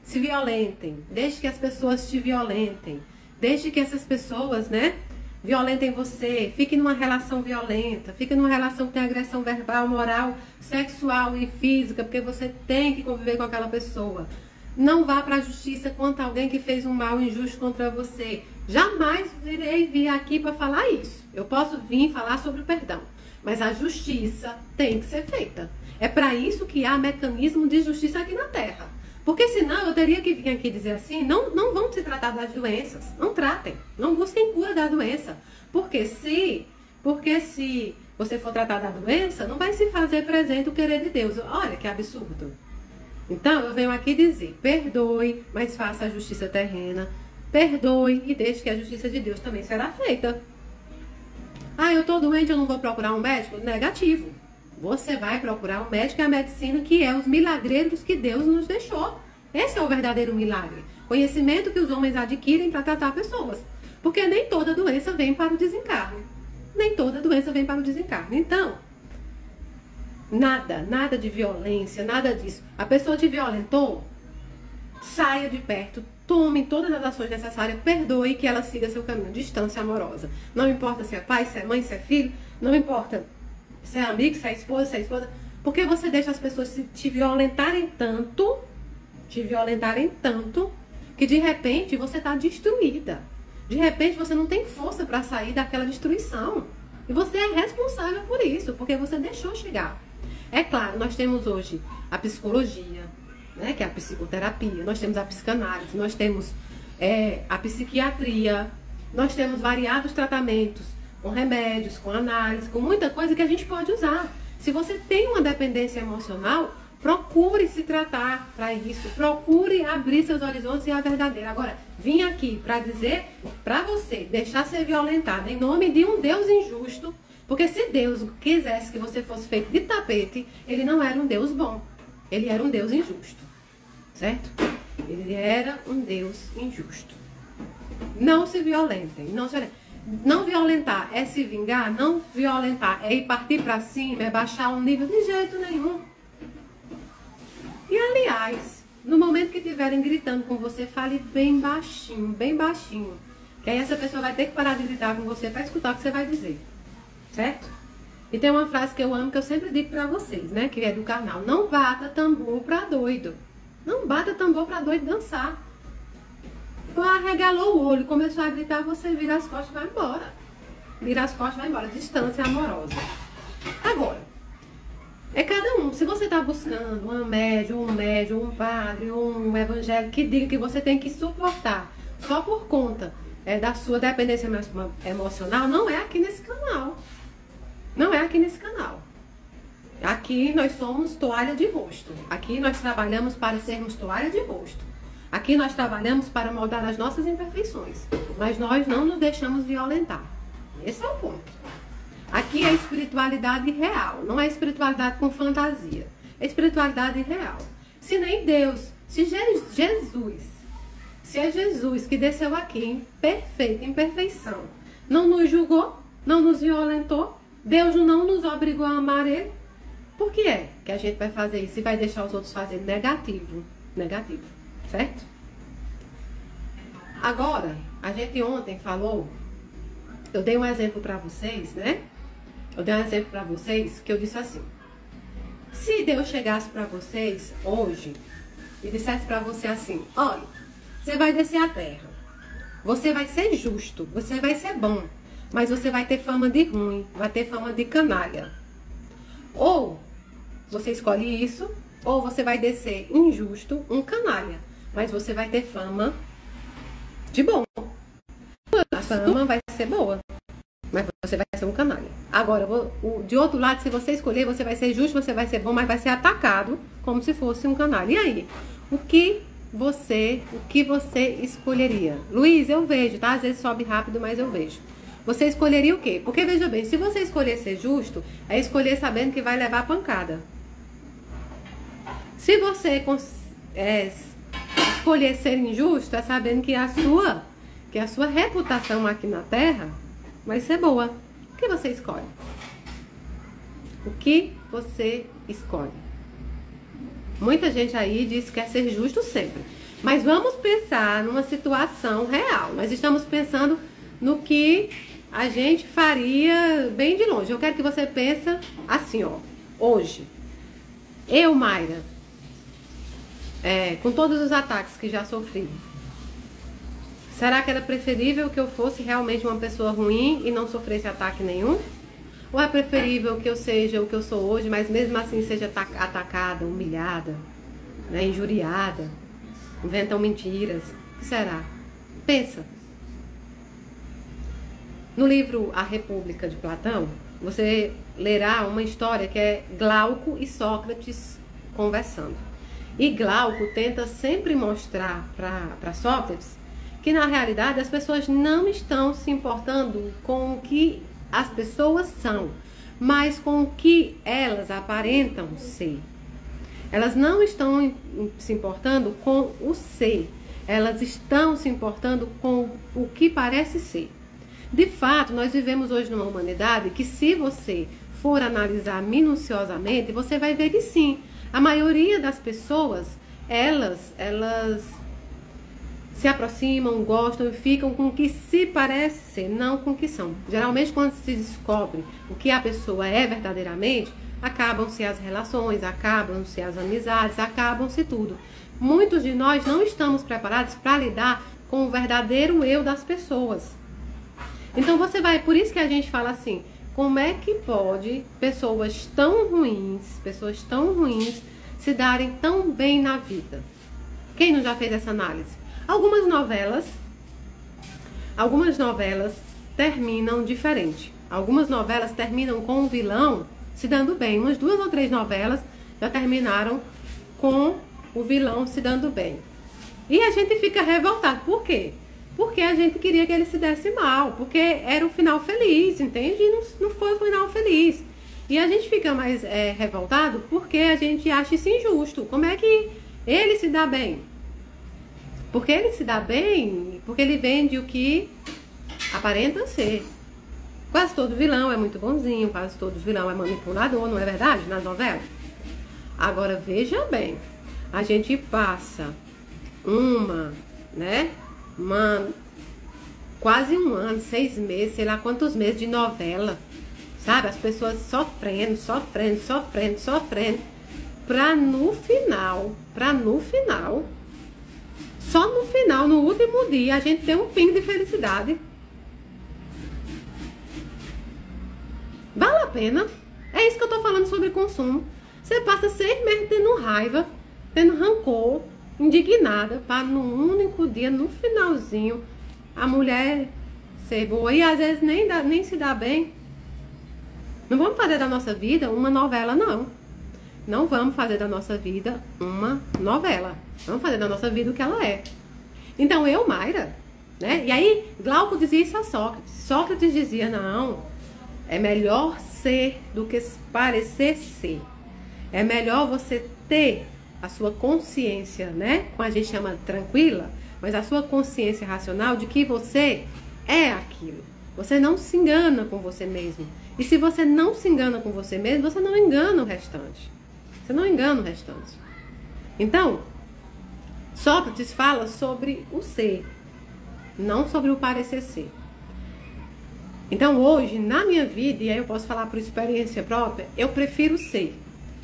Speaker 1: se violentem, deixe que as pessoas te violentem, deixe que essas pessoas, né, violentem você, fique numa relação violenta, fique numa relação que tem agressão verbal, moral, sexual e física, porque você tem que conviver com aquela pessoa. Não vá para a justiça contra alguém que fez um mal injusto contra você. Jamais vir aqui para falar isso. Eu posso vir falar sobre o perdão, mas a justiça tem que ser feita. É para isso que há mecanismo de justiça aqui na Terra. Porque senão eu teria que vir aqui dizer assim, não vão se tratar das doenças, não tratem, não busquem cura da doença. Porque se você for tratar da doença, não vai se fazer presente o querer de Deus. Olha que absurdo. Então, eu venho aqui dizer, perdoe, mas faça a justiça terrena. Perdoe e deixe que a justiça de Deus também será feita. Ah, eu tô doente, eu não vou procurar um médico? Negativo. Você vai procurar um médico e a medicina que é os milagreiros que Deus nos deixou. Esse é o verdadeiro milagre. Conhecimento que os homens adquirem para tratar pessoas. Porque nem toda doença vem para o desencarne. Nem toda doença vem para o desencarne. Então, nada de violência, nada disso. A pessoa te violentou, saia de perto, tome todas as ações necessárias, perdoe que ela siga seu caminho, distância amorosa. Não importa se é pai, se é mãe, se é filho, não importa se é amigo, se é esposa, porque você deixa as pessoas te violentarem tanto, que de repente você está destruída. De repente você não tem força para sair daquela destruição. E você é responsável por isso, porque você deixou chegar. É claro, nós temos hoje a psicologia, né, que é a psicoterapia, nós temos a psicanálise, nós temos a psiquiatria, nós temos variados tratamentos, com remédios, com análise, com muita coisa que a gente pode usar. Se você tem uma dependência emocional, procure se tratar para isso, procure abrir seus horizontes e a verdadeira. Agora, vim aqui para dizer para você deixar ser violentado em nome de um Deus injusto, porque se Deus quisesse que você fosse feito de tapete, ele não era um Deus bom, ele era um Deus injusto, certo? Ele era um Deus injusto. Não se violentem, não se violentem. Não violentar é se vingar, não violentar é ir partir para cima, é baixar o nível de jeito nenhum. E aliás, no momento que estiverem gritando com você, fale bem baixinho, que aí essa pessoa vai ter que parar de gritar com você para escutar o que você vai dizer, certo? E tem uma frase que eu amo, que eu sempre digo para vocês, né, que é do canal: não bata tambor para doido. Não bata tambor para doido dançar. Arregalou o olho, começou a gritar, você vira as costas e vai embora. Vira as costas e vai embora. Distância amorosa. Agora, é cada um. Se você está buscando um médium, um padre, um evangélico que diga que você tem que suportar só por conta da sua dependência emocional, não é aqui nesse canal. Não é aqui nesse canal. Aqui nós somos toalha de rosto. Aqui nós trabalhamos para sermos toalha de rosto. Aqui nós trabalhamos para moldar as nossas imperfeições, mas nós não nos deixamos violentar. Esse é o ponto. Aqui é espiritualidade real, não é espiritualidade com fantasia. é espiritualidade real. Se nem Deus, se é Jesus que desceu aqui em perfeita imperfeição, não nos julgou, não nos violentou, Deus não nos obrigou a amar Ele, por que é que a gente vai fazer isso e vai deixar os outros fazerem negativo, certo? Agora, a gente ontem falou, eu dei um exemplo para vocês, né? Eu dei um exemplo para vocês que eu disse assim: se Deus chegasse para vocês hoje e dissesse para você assim: olha, você vai descer a terra, você vai ser justo, você vai ser bom, mas você vai ter fama de ruim, vai ter fama de canalha. Ou você escolhe isso, ou você vai descer injusto, um canalha, mas você vai ter fama de bom. A fama vai ser boa, mas você vai ser um canalha. Agora, de outro lado, se você escolher, você vai ser justo, você vai ser bom, mas vai ser atacado como se fosse um canalha. E aí? O que você escolheria? Luiz, eu vejo, tá? Às vezes sobe rápido, mas eu vejo. Você escolheria o quê? Porque, veja bem, se você escolher ser justo, é escolher sabendo que vai levar pancada. Se você escolher ser injusto, é sabendo que a sua reputação aqui na Terra vai ser boa. O que você escolhe? O que você escolhe? Muita gente aí diz que quer ser justo sempre. Mas vamos pensar numa situação real. Nós estamos pensando no que a gente faria bem de longe. Eu quero que você pense assim, ó. Hoje, eu, Mayra, com todos os ataques que já sofri, será que era preferível que eu fosse realmente uma pessoa ruim e não sofresse ataque nenhum? Ou é preferível que eu seja o que eu sou hoje, mas mesmo assim seja atacada, humilhada, né, injuriada, inventam mentiras? O que será? Pensa. No livro A República de Platão, você lerá uma história que é Glauco e Sócrates conversando. E Glauco tenta sempre mostrar para Sócrates que na realidade as pessoas não estão se importando com o que as pessoas são, mas com o que elas aparentam ser. Elas não estão se importando com o ser, elas estão se importando com o que parece ser. De fato, nós vivemos hoje numa humanidade que, se você for analisar minuciosamente, você vai ver que sim, a maioria das pessoas, elas se aproximam, gostam e ficam com o que se parece ser, não com o que são. Geralmente, quando se descobre o que a pessoa é verdadeiramente, acabam-se as relações, acabam-se as amizades, acabam-se tudo. Muitos de nós não estamos preparados para lidar com o verdadeiro eu das pessoas. Então por isso que a gente fala assim, como é que pode pessoas tão ruins se darem tão bem na vida? Quem não já fez essa análise? Algumas novelas terminam diferente. Algumas novelas terminam com o vilão se dando bem. Umas 2 ou 3 novelas já terminaram com o vilão se dando bem. E a gente fica revoltado. Por quê? Porque a gente queria que ele se desse mal. Porque era o final feliz, entende? E não foi o final feliz. E a gente fica mais revoltado porque a gente acha isso injusto. Como é que ele se dá bem? Porque ele se dá bem, porque ele vende o que aparenta ser. Quase todo vilão é muito bonzinho, quase todo vilão é manipulador, não é verdade? Nas novelas. Agora, veja bem, a gente passa quase um ano, 6 meses, sei lá quantos meses de novela, sabe? As pessoas sofrendo, pra no final, só no final, no último dia, a gente tem um pingo de felicidade. Vale a pena? É isso que eu tô falando sobre consumo. Você passa 6 meses tendo raiva, tendo rancor, indignada, para no único dia, no finalzinho, a mulher ser boa. E às vezes nem se dá bem. Não vamos fazer da nossa vida uma novela, não. Não vamos fazer da nossa vida uma novela. Vamos fazer da nossa vida o que ela é. Então, eu, Mayra, né? E aí, Glauco dizia isso a Sócrates. Sócrates dizia, não, é melhor ser do que parecer ser. É melhor você ter a sua consciência, né? Como a gente chama, tranquila, mas a sua consciência racional de que você é aquilo. Você não se engana com você mesmo. E se você não se engana com você mesmo, você não engana o restante. Você não engana o restante. Então, Sócrates fala sobre o ser, não sobre o parecer ser. Então hoje, na minha vida, e aí eu posso falar por experiência própria, eu prefiro ser.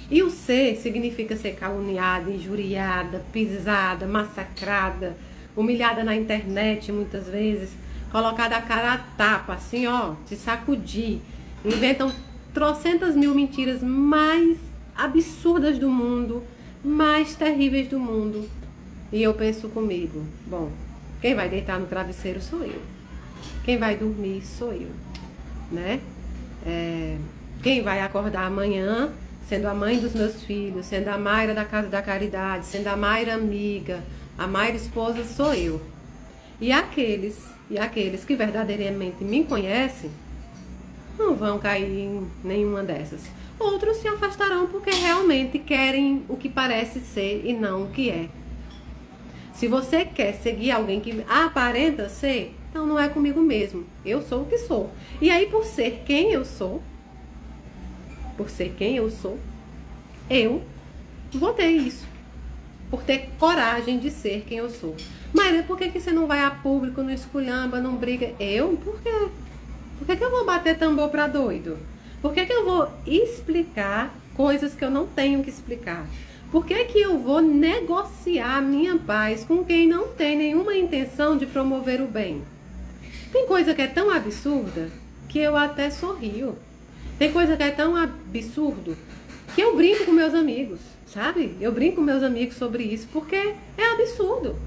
Speaker 1: E o ser significa ser caluniada, injuriada, pisada, massacrada, humilhada na internet muitas vezes, colocada a cara a tapa, assim ó, te sacudir. Inventam trocentas mil mentiras mais absurdas do mundo, mais terríveis do mundo. E eu penso comigo, bom, quem vai deitar no travesseiro sou eu. Quem vai dormir sou eu, né? Quem vai acordar amanhã, sendo a mãe dos meus filhos, sendo a Mayra da Casa da Caridade, sendo a Mayra amiga, a Mayra esposa, sou eu. E aqueles que verdadeiramente me conhecem, não vão cair em nenhuma dessas. Outros se afastarão porque realmente querem o que parece ser e não o que é. Se você quer seguir alguém que aparenta ser, então não é comigo mesmo. Eu sou o que sou. E aí, por ser quem eu sou, eu vou ter isso. Por ter coragem de ser quem eu sou. Mas por que você não vai a público, não esculhamba, não briga? Eu? Por quê? Por que eu vou bater tambor pra doido? Por que eu vou explicar coisas que eu não tenho que explicar? Por que eu vou negociar a minha paz com quem não tem nenhuma intenção de promover o bem? Tem coisa que é tão absurda que eu até sorrio. Tem coisa que é tão absurdo que eu brinco com meus amigos, sabe? Eu brinco com meus amigos sobre isso porque é absurdo.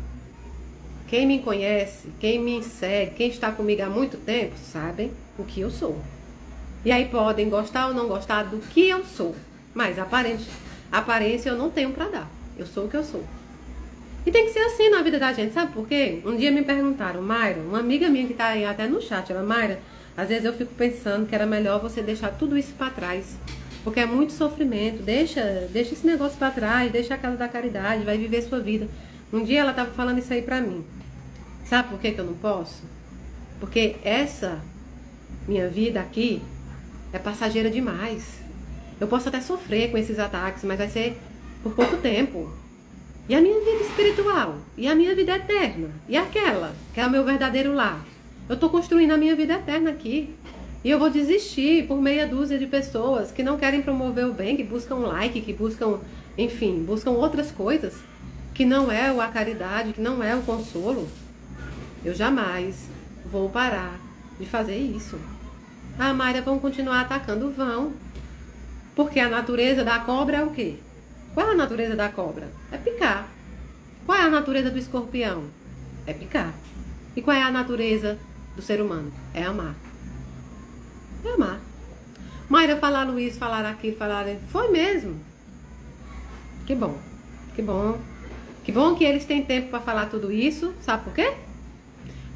Speaker 1: Quem me conhece, quem me segue, quem está comigo há muito tempo, sabem o que eu sou. E aí podem gostar ou não gostar do que eu sou. Mas aparência eu não tenho pra dar. Eu sou o que eu sou. E tem que ser assim na vida da gente, sabe por quê? Um dia me perguntaram, Mayra, uma amiga minha que tá aí até no chat, ela, Mayra, às vezes eu fico pensando que era melhor você deixar tudo isso pra trás. Porque é muito sofrimento, deixa esse negócio pra trás, deixa a Casa da Caridade, vai viver sua vida. Um dia ela tava falando isso aí pra mim. Sabe por que eu não posso? Porque essa minha vida aqui é passageira demais. Eu posso até sofrer com esses ataques, mas vai ser por pouco tempo. E a minha vida espiritual? E a minha vida eterna? E aquela, que é o meu verdadeiro lar? Eu tô construindo a minha vida eterna aqui. E eu vou desistir por meia dúzia de pessoas que não querem promover o bem, que buscam like, que buscam, enfim, buscam outras coisas, que não é a caridade, que não é o consolo. Eu jamais vou parar de fazer isso. Ah, Mayra, vão continuar atacando? Vão. Porque a natureza da cobra é o quê? Qual é a natureza da cobra? É picar. Qual é a natureza do escorpião? É picar. E qual é a natureza do ser humano? É amar. É amar. Mayra, falaram isso, falaram aquilo, falaram... Foi mesmo. Que bom. Que bom. Que bom que eles têm tempo para falar tudo isso. Sabe por quê?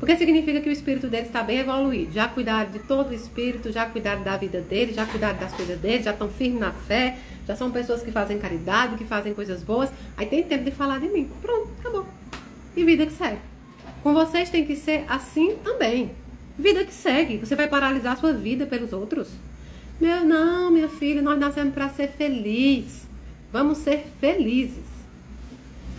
Speaker 1: Porque significa que o espírito deles está bem evoluído. Já cuidaram de todo o espírito, já cuidaram da vida deles, já cuidaram das coisas deles, já estão firmes na fé, já são pessoas que fazem caridade, que fazem coisas boas. Aí tem tempo de falar de mim. Pronto, acabou. E vida que segue. Com vocês tem que ser assim também. Vida que segue. Você vai paralisar a sua vida pelos outros? Não, minha filha, nós nascemos para ser feliz. Vamos ser felizes.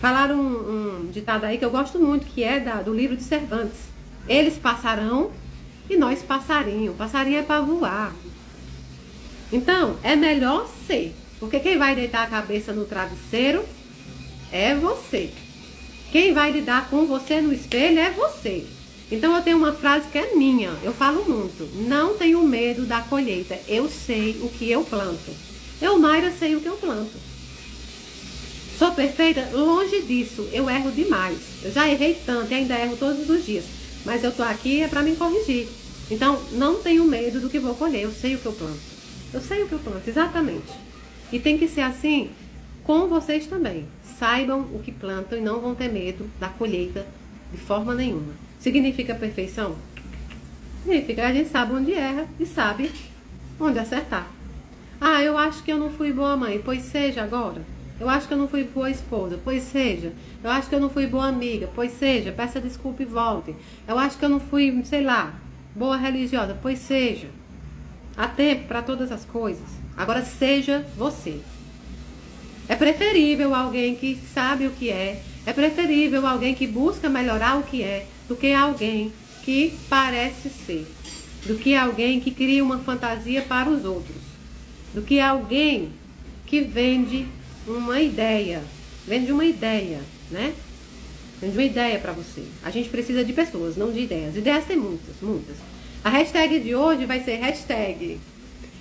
Speaker 1: Falaram um ditado aí que eu gosto muito, que é do livro de Cervantes. Eles passarão e nós passarinho. Passarinho é para voar. Então, é melhor ser. Porque quem vai deitar a cabeça no travesseiro é você. Quem vai lidar com você no espelho é você. Então, eu tenho uma frase que é minha. Eu falo muito. Não tenho medo da colheita. Eu sei o que eu planto. Eu, Mayra, sei o que eu planto. Sou perfeita? Longe disso. Eu erro demais. Eu já errei tanto e ainda erro todos os dias. Mas eu tô aqui é para me corrigir. Então, não tenho medo do que vou colher. Eu sei o que eu planto. Eu sei o que eu planto, exatamente. E tem que ser assim com vocês também. Saibam o que plantam e não vão ter medo da colheita de forma nenhuma. Significa perfeição? Significa que a gente sabe onde erra e sabe onde acertar. Ah, eu acho que eu não fui boa mãe. Pois seja agora. Eu acho que eu não fui boa esposa. Pois seja. Eu acho que eu não fui boa amiga. Pois seja. Peça desculpa e volte. Eu acho que eu não fui, sei lá, boa religiosa. Pois seja. Há tempo para todas as coisas. Agora seja você. É preferível alguém que sabe o que é. É preferível alguém que busca melhorar o que é, do que alguém que parece ser. Do que alguém que cria uma fantasia para os outros. Do que alguém que vende uma ideia. Vende uma ideia, né? Vende uma ideia para você. A gente precisa de pessoas, não de ideias. Ideias tem muitas, muitas. A hashtag de hoje vai ser hashtag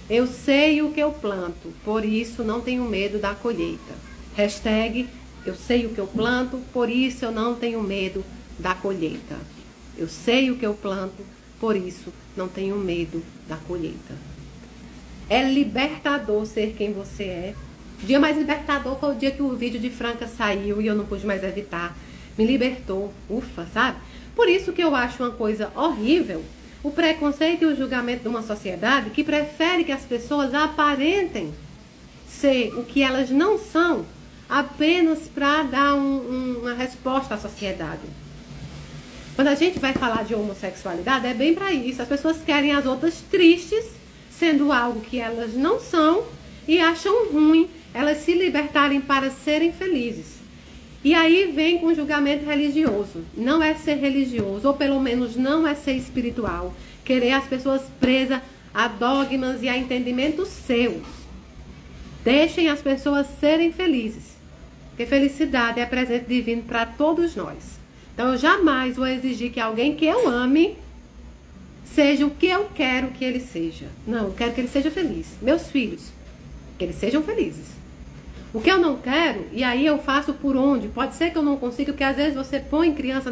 Speaker 1: eu sei o que eu planto, por isso não tenho medo da colheita. Hashtag eu sei o que eu planto, por isso eu não tenho medo da colheita. Eu sei o que eu planto, por isso não tenho medo da colheita. É libertador ser quem você é. O dia mais libertador foi o dia que o vídeo de Franca saiu e eu não pude mais evitar. Me libertou. Ufa, sabe? Por isso que eu acho uma coisa horrível o preconceito e o julgamento de uma sociedade que prefere que as pessoas aparentem ser o que elas não são apenas para dar uma resposta à sociedade. Quando a gente vai falar de homossexualidade, é bem para isso. As pessoas querem as outras tristes, sendo algo que elas não são, e acham ruim elas se libertarem para serem felizes. E aí vem com o julgamento religioso. Não é ser religioso, ou pelo menos não é ser espiritual. Querer as pessoas presas a dogmas e a entendimentos seus. Deixem as pessoas serem felizes. Porque felicidade é presente divino para todos nós. Então eu jamais vou exigir que alguém que eu ame seja o que eu quero que ele seja. Não, eu quero que ele seja feliz. Meus filhos, que eles sejam felizes. O que eu não quero, e aí eu faço por onde? Pode ser que eu não consiga, porque às vezes você põe criança,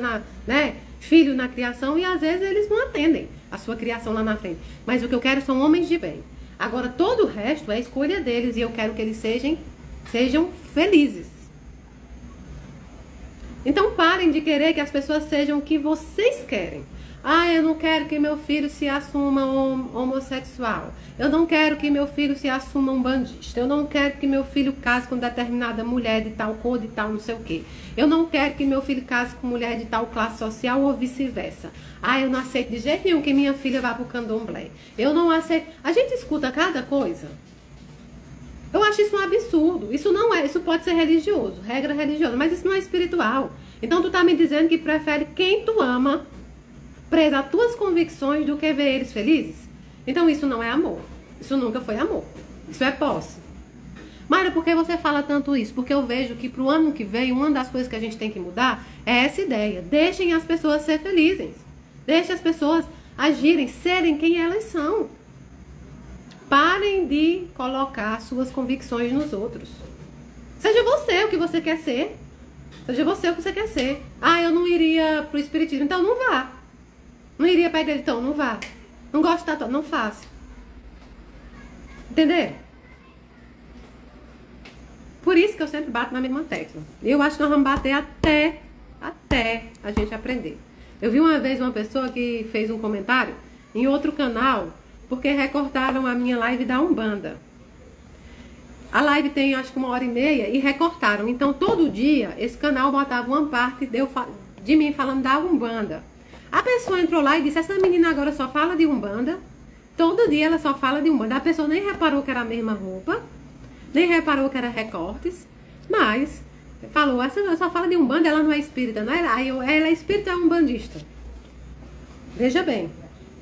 Speaker 1: filho na criação, e às vezes eles não atendem a sua criação lá na frente. Mas o que eu quero são homens de bem. Agora, todo o resto é escolha deles, e eu quero que eles sejam felizes. Então parem de querer que as pessoas sejam o que vocês querem. Ah, eu não quero que meu filho se assuma homossexual. Eu não quero que meu filho se assuma umbandista. Eu não quero que meu filho case com determinada mulher de tal cor, de tal não sei o quê. Eu não quero que meu filho case com mulher de tal classe social ou vice-versa. Ah, eu não aceito de jeito nenhum que minha filha vá para o candomblé. Eu não aceito. A gente escuta cada coisa. Eu acho isso um absurdo. Isso não é, isso pode ser religioso, regra religiosa, mas isso não é espiritual. Então tu tá me dizendo que prefere quem tu ama presa às tuas convicções do que ver eles felizes? Então isso não é amor. Isso nunca foi amor. Isso é posse. Mayra, por que você fala tanto isso? Porque eu vejo que pro ano que vem, uma das coisas que a gente tem que mudar é essa ideia. Deixem as pessoas ser felizes. Deixem as pessoas agirem, serem quem elas são. Parem de colocar suas convicções nos outros. Seja você o que você quer ser. Seja você o que você quer ser. Ah, eu não iria pro espiritismo. Então não vá. Não iria pra igreja, então não vá. Não gosto de tatuagem, não faça. Entendeu? Por isso que eu sempre bato na mesma tecla. Eu acho que nós vamos bater até a gente aprender. Eu vi uma vez uma pessoa que fez um comentário em outro canal, porque recortaram a minha live da Umbanda. A live tem acho que 1h30 e recortaram. Então todo dia esse canal botava uma parte de mim falando da Umbanda. A pessoa entrou lá e disse, essa menina agora só fala de Umbanda. Todo dia ela só fala de Umbanda. A pessoa nem reparou que era a mesma roupa, nem reparou que era recortes, mas falou, essa só fala de Umbanda, ela não é espírita, não é? Ela é espírita, é umbandista. Veja bem,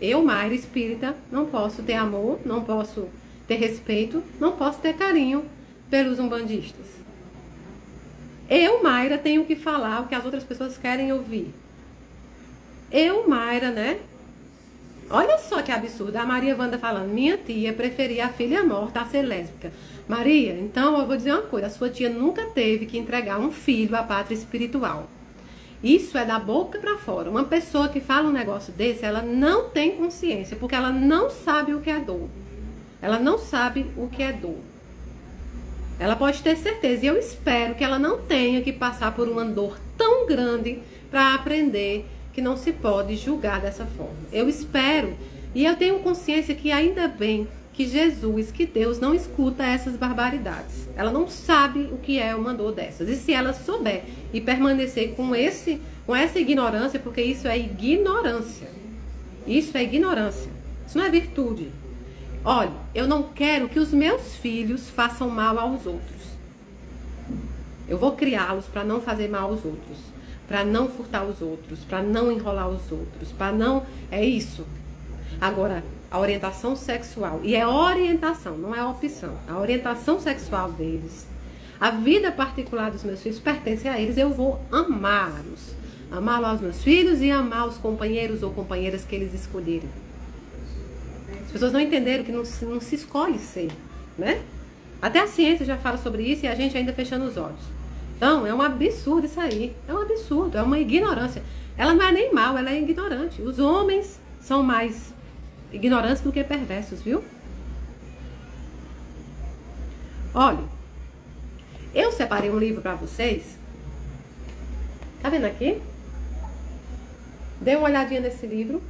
Speaker 1: eu, Mayra, espírita, não posso ter amor, não posso ter respeito, não posso ter carinho pelos umbandistas. Eu, Mayra, tenho que falar o que as outras pessoas querem ouvir. Eu, Mayra, né? Olha só que absurdo. A Maria Wanda falando, minha tia preferia a filha morta a ser lésbica. Maria, então eu vou dizer uma coisa. A sua tia nunca teve que entregar um filho à pátria espiritual. Isso é da boca pra fora. Uma pessoa que fala um negócio desse, ela não tem consciência, porque ela não sabe o que é dor. Ela não sabe o que é dor. Ela pode ter certeza, e eu espero que ela não tenha que passar por uma dor tão grande para aprender que não se pode julgar dessa forma. Eu espero, e eu tenho consciência que ainda bem que Jesus, que Deus não escuta essas barbaridades. Ela não sabe o que é uma dor dessas. E se ela souber e permanecer com essa ignorância, porque isso é ignorância. Isso é ignorância. Isso não é virtude. Olha, eu não quero que os meus filhos façam mal aos outros. Eu vou criá-los para não fazer mal aos outros, para não furtar os outros, para não enrolar os outros, para não... É isso. Agora, a orientação sexual, e é orientação, não é opção, a orientação sexual deles, a vida particular dos meus filhos pertence a eles, eu vou amá-los. Amar aos meus filhos e amar os companheiros ou companheiras que eles escolherem. As pessoas não entenderam que não se escolhe ser, né? Até a ciência já fala sobre isso e a gente ainda fechando os olhos. Então, é um absurdo isso aí. É um absurdo, é uma ignorância. Ela não é nem mal, ela é ignorante. Os homens são mais ignorantes do que perversos, viu? Olha, eu separei um livro para vocês. Tá vendo aqui? Dê uma olhadinha nesse livro.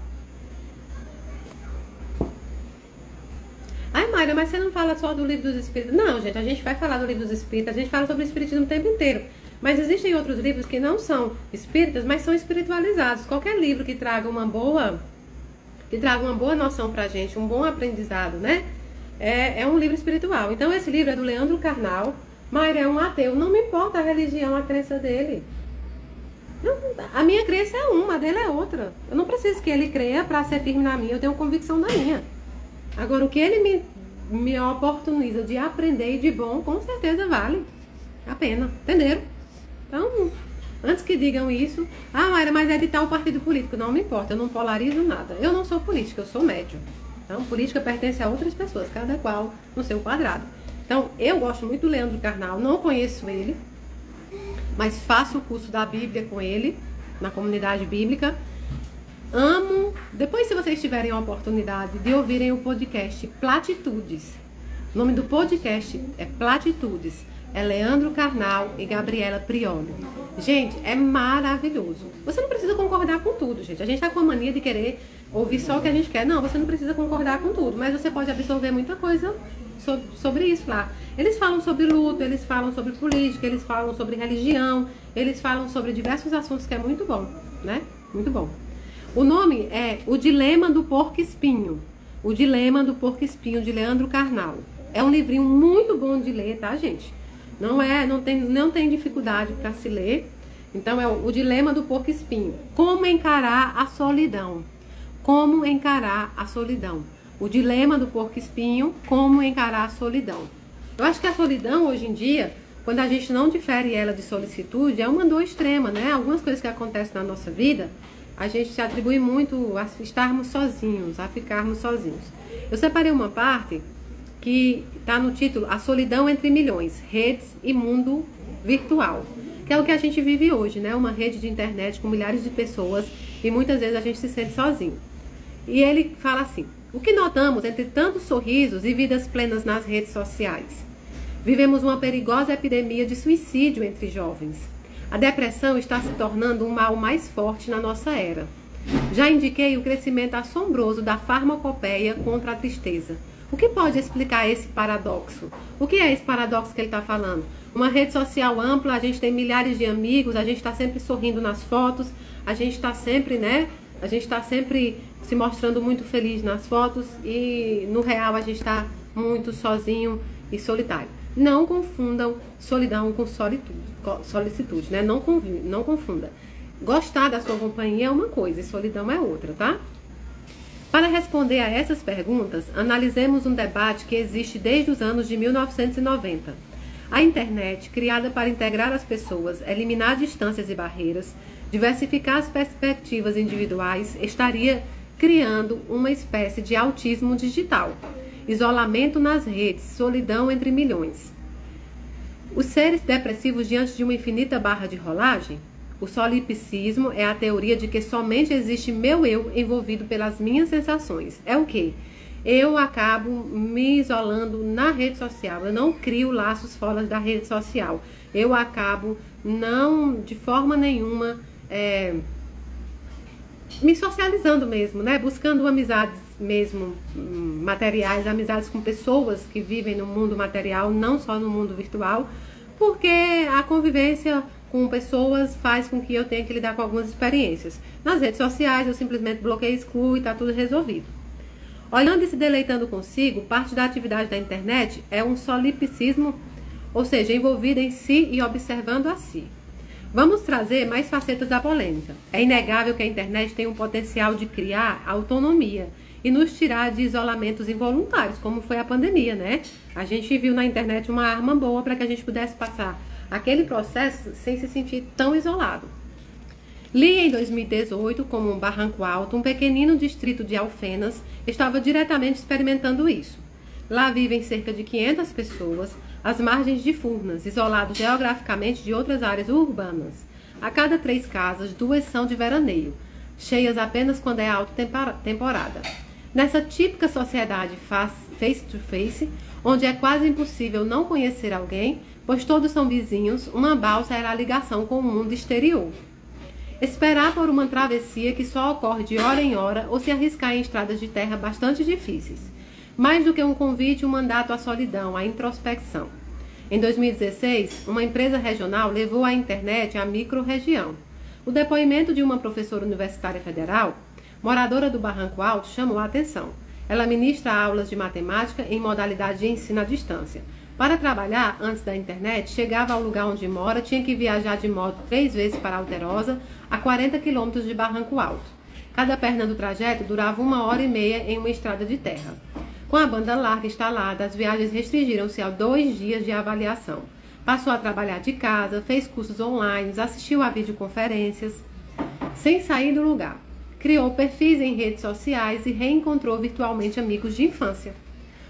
Speaker 1: Ai, Mayra, mas você não fala só do livro dos espíritos? Não, gente, a gente vai falar do livro dos espíritos, a gente fala sobre o espiritismo o tempo inteiro. Mas existem outros livros que não são espíritas, mas são espiritualizados. Qualquer livro que traga uma boa noção pra gente, um bom aprendizado, né? É um livro espiritual. Então, esse livro é do Leandro Carnal. Mayra é um ateu. Não me importa a religião, a crença dele. A minha crença é uma, a dele é outra. Eu não preciso que ele creia para ser firme na minha, eu tenho convicção na minha. Agora, o que ele me oportuniza de aprender e de bom, com certeza vale a pena, entenderam? Então, antes que digam isso, ah, Mayra, mas é de tal partido político, não me importa, eu não polarizo nada. Eu não sou política, eu sou médium. Então, política pertence a outras pessoas, cada qual no seu quadrado. Então, eu gosto muito do Leandro Carnal, não conheço ele, mas faço o curso da Bíblia com ele, na comunidade bíblica. Amo. Depois, se vocês tiverem a oportunidade de ouvirem o podcast Platitudes, o nome do podcast é Platitudes, é Leandro Carnal e Gabriela Priolo. Gente, é maravilhoso. Você não precisa concordar com tudo, gente. A gente tá com a mania de querer ouvir só o que a gente quer. Não, você não precisa concordar com tudo, mas você pode absorver muita coisa sobre isso lá. Eles falam sobre luto, eles falam sobre política, eles falam sobre religião, eles falam sobre diversos assuntos que é muito bom, né? Muito bom. O nome é O Dilema do Porco-Espinho. O Dilema do Porco-Espinho, de Leandro Carnal. É um livrinho muito bom de ler, tá, gente? Não tem dificuldade para se ler. Então, é O Dilema do Porco-Espinho. Como encarar a solidão. Como encarar a solidão. O Dilema do Porco-Espinho, como encarar a solidão. Eu acho que a solidão, hoje em dia, quando a gente não difere ela de solicitude, é uma dor extrema, né? Algumas coisas que acontecem na nossa vida, a gente se atribui muito a estarmos sozinhos, a ficarmos sozinhos. Eu separei uma parte que está no título A Solidão entre Milhões, Redes e Mundo Virtual, que é o que a gente vive hoje, né? Uma rede de internet com milhares de pessoas e muitas vezes a gente se sente sozinho. E ele fala assim: o que notamos entre tantos sorrisos e vidas plenas nas redes sociais? Vivemos uma perigosa epidemia de suicídio entre jovens. A depressão está se tornando um mal mais forte na nossa era. Já indiquei o crescimento assombroso da farmacopeia contra a tristeza. O que pode explicar esse paradoxo? O que é esse paradoxo que ele está falando? Uma rede social ampla, a gente tem milhares de amigos, a gente está sempre sorrindo nas fotos, a gente está sempre, né? A gente está sempre se mostrando muito feliz nas fotos e no real a gente está muito sozinho e solitário. Não confundam solidão com solicitude, né? Não confunda. Gostar da sua companhia é uma coisa e solidão é outra, tá? Para responder a essas perguntas, analisemos um debate que existe desde os anos de 1990. A internet, criada para integrar as pessoas, eliminar distâncias e barreiras, diversificar as perspectivas individuais, estaria criando uma espécie de autismo digital. Isolamento nas redes, solidão entre milhões. Os seres depressivos diante de uma infinita barra de rolagem? O solipsismo é a teoria de que somente existe meu eu envolvido pelas minhas sensações. É o quê? Eu acabo me isolando na rede social. Eu não crio laços fora da rede social. Eu acabo não, de forma nenhuma, me socializando mesmo, né? Buscando amizades mesmo materiais, amizades com pessoas que vivem no mundo material, não só no mundo virtual, porque a convivência com pessoas faz com que eu tenha que lidar com algumas experiências. Nas redes sociais eu simplesmente bloqueio e excluo e está tudo resolvido. Olhando e se deleitando consigo, parte da atividade da internet é um solipsismo, ou seja, envolvida em si e observando a si. Vamos trazer mais facetas da polêmica. É inegável que a internet tem um potencial de criar autonomia e nos tirar de isolamentos involuntários, como foi a pandemia, né? A gente viu na internet uma arma boa para que a gente pudesse passar aquele processo sem se sentir tão isolado. Li em 2018 como um Barranco Alto, um pequenino distrito de Alfenas, estava diretamente experimentando isso. Lá vivem cerca de 500 pessoas, às margens de Furnas, isolados geograficamente de outras áreas urbanas. A cada 3 casas, 2 são de veraneio, cheias apenas quando é alta temporada. Nessa típica sociedade face-to-face, onde é quase impossível não conhecer alguém, pois todos são vizinhos, uma balsa era a ligação com o mundo exterior. Esperar por uma travessia que só ocorre de hora em hora ou se arriscar em estradas de terra bastante difíceis. Mais do que um convite, um mandato à solidão, à introspecção. Em 2016, uma empresa regional levou a internet à micro-região. O depoimento de uma professora universitária federal, moradora do Barranco Alto, chamou a atenção. Ela ministra aulas de matemática em modalidade de ensino à distância. Para trabalhar, antes da internet, chegava ao lugar onde mora, tinha que viajar de moto 3 vezes para Alterosa, a 40 quilômetros de Barranco Alto. Cada perna do trajeto durava 1h30 em uma estrada de terra. Com a banda larga instalada, as viagens restringiram-se a 2 dias de avaliação. Passou a trabalhar de casa, fez cursos online, assistiu a videoconferências, sem sair do lugar. Criou perfis em redes sociais e reencontrou virtualmente amigos de infância.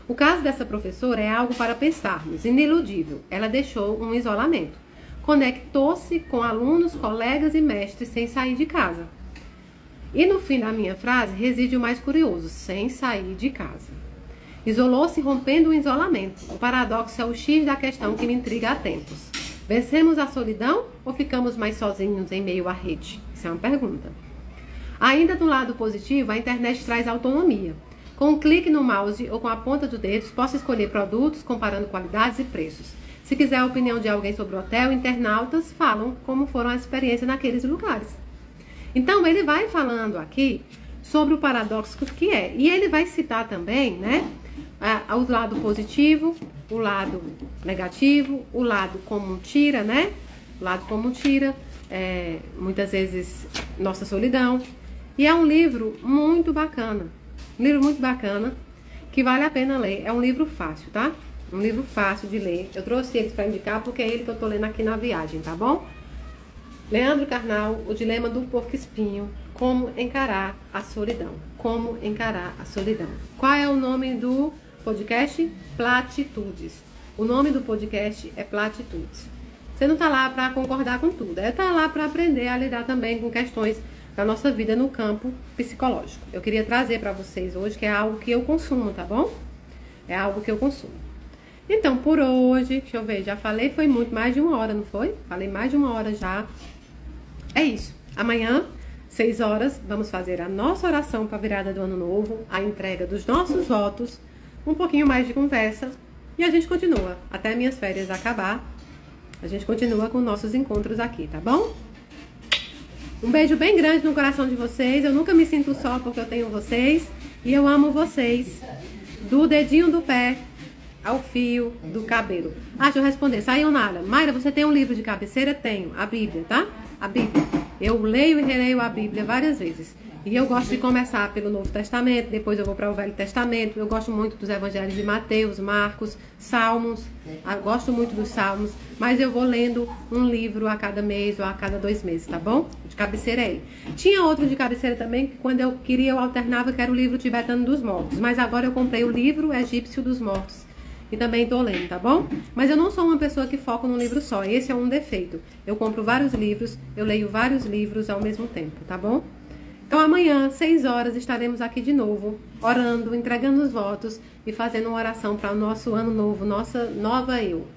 Speaker 1: O caso dessa professora é algo para pensarmos, ineludível. Ela deixou um isolamento. Conectou-se com alunos, colegas e mestres sem sair de casa. E no fim da minha frase reside o mais curioso, sem sair de casa. Isolou-se rompendo o isolamento. O paradoxo é o X da questão que me intriga há tempos. Vencemos a solidão ou ficamos mais sozinhos em meio à rede? Isso é uma pergunta. Ainda do lado positivo, a internet traz autonomia. Com um clique no mouse ou com a ponta do dedo, posso escolher produtos comparando qualidades e preços. Se quiser a opinião de alguém sobre o hotel, internautas falam como foram as experiências naqueles lugares. Então, ele vai falando aqui sobre o paradoxo que é. E ele vai citar também, né, o lado positivo, o lado negativo, o lado como tira, né? O lado como tira, muitas vezes, nossa solidão. E é um livro muito bacana. Um livro muito bacana, que vale a pena ler. É um livro fácil, tá? Um livro fácil de ler. Eu trouxe eles para indicar porque é ele que eu tô lendo aqui na viagem, tá bom? Leandro Carnal, O Dilema do Porco-Espinho. Como encarar a solidão. Como encarar a solidão. Qual é o nome do podcast? Platitudes. O nome do podcast é Platitudes. Você não tá lá para concordar com tudo. Tá lá para aprender a lidar também com questões da nossa vida no campo psicológico. Eu queria trazer para vocês hoje que é algo que eu consumo, tá bom? É algo que eu consumo. Então, por hoje, deixa eu ver, já falei, foi muito, mais de 1 hora, não foi? Falei mais de 1 hora já. É isso. Amanhã, 6 horas, vamos fazer a nossa oração para a virada do ano novo, a entrega dos nossos votos, um pouquinho mais de conversa e a gente continua. Até minhas férias acabar, a gente continua com nossos encontros aqui, tá bom? Um beijo bem grande no coração de vocês. Eu nunca me sinto só porque eu tenho vocês. E eu amo vocês. Do dedinho do pé ao fio do cabelo. Deixa eu responder. Sayonara. Mayra, você tem um livro de cabeceira? Tenho. A Bíblia, tá? A Bíblia. Eu leio e releio a Bíblia várias vezes. E eu gosto de começar pelo Novo Testamento, depois eu vou para o Velho Testamento. Eu gosto muito dos evangelhos de Mateus, Marcos, Salmos. Eu gosto muito dos Salmos, mas eu vou lendo um livro a cada mês ou a cada 2 meses, tá bom? De cabeceira é ele. Tinha outro de cabeceira também, que quando eu queria eu alternava, que era o livro tibetano dos mortos. Mas agora eu comprei o livro egípcio dos mortos. E também tô lendo, tá bom? Mas eu não sou uma pessoa que foca num livro só. Esse é um defeito. Eu compro vários livros, eu leio vários livros ao mesmo tempo, tá bom? Então amanhã, 6 horas, estaremos aqui de novo, orando, entregando os votos e fazendo uma oração para o nosso ano novo, nossa nova eu.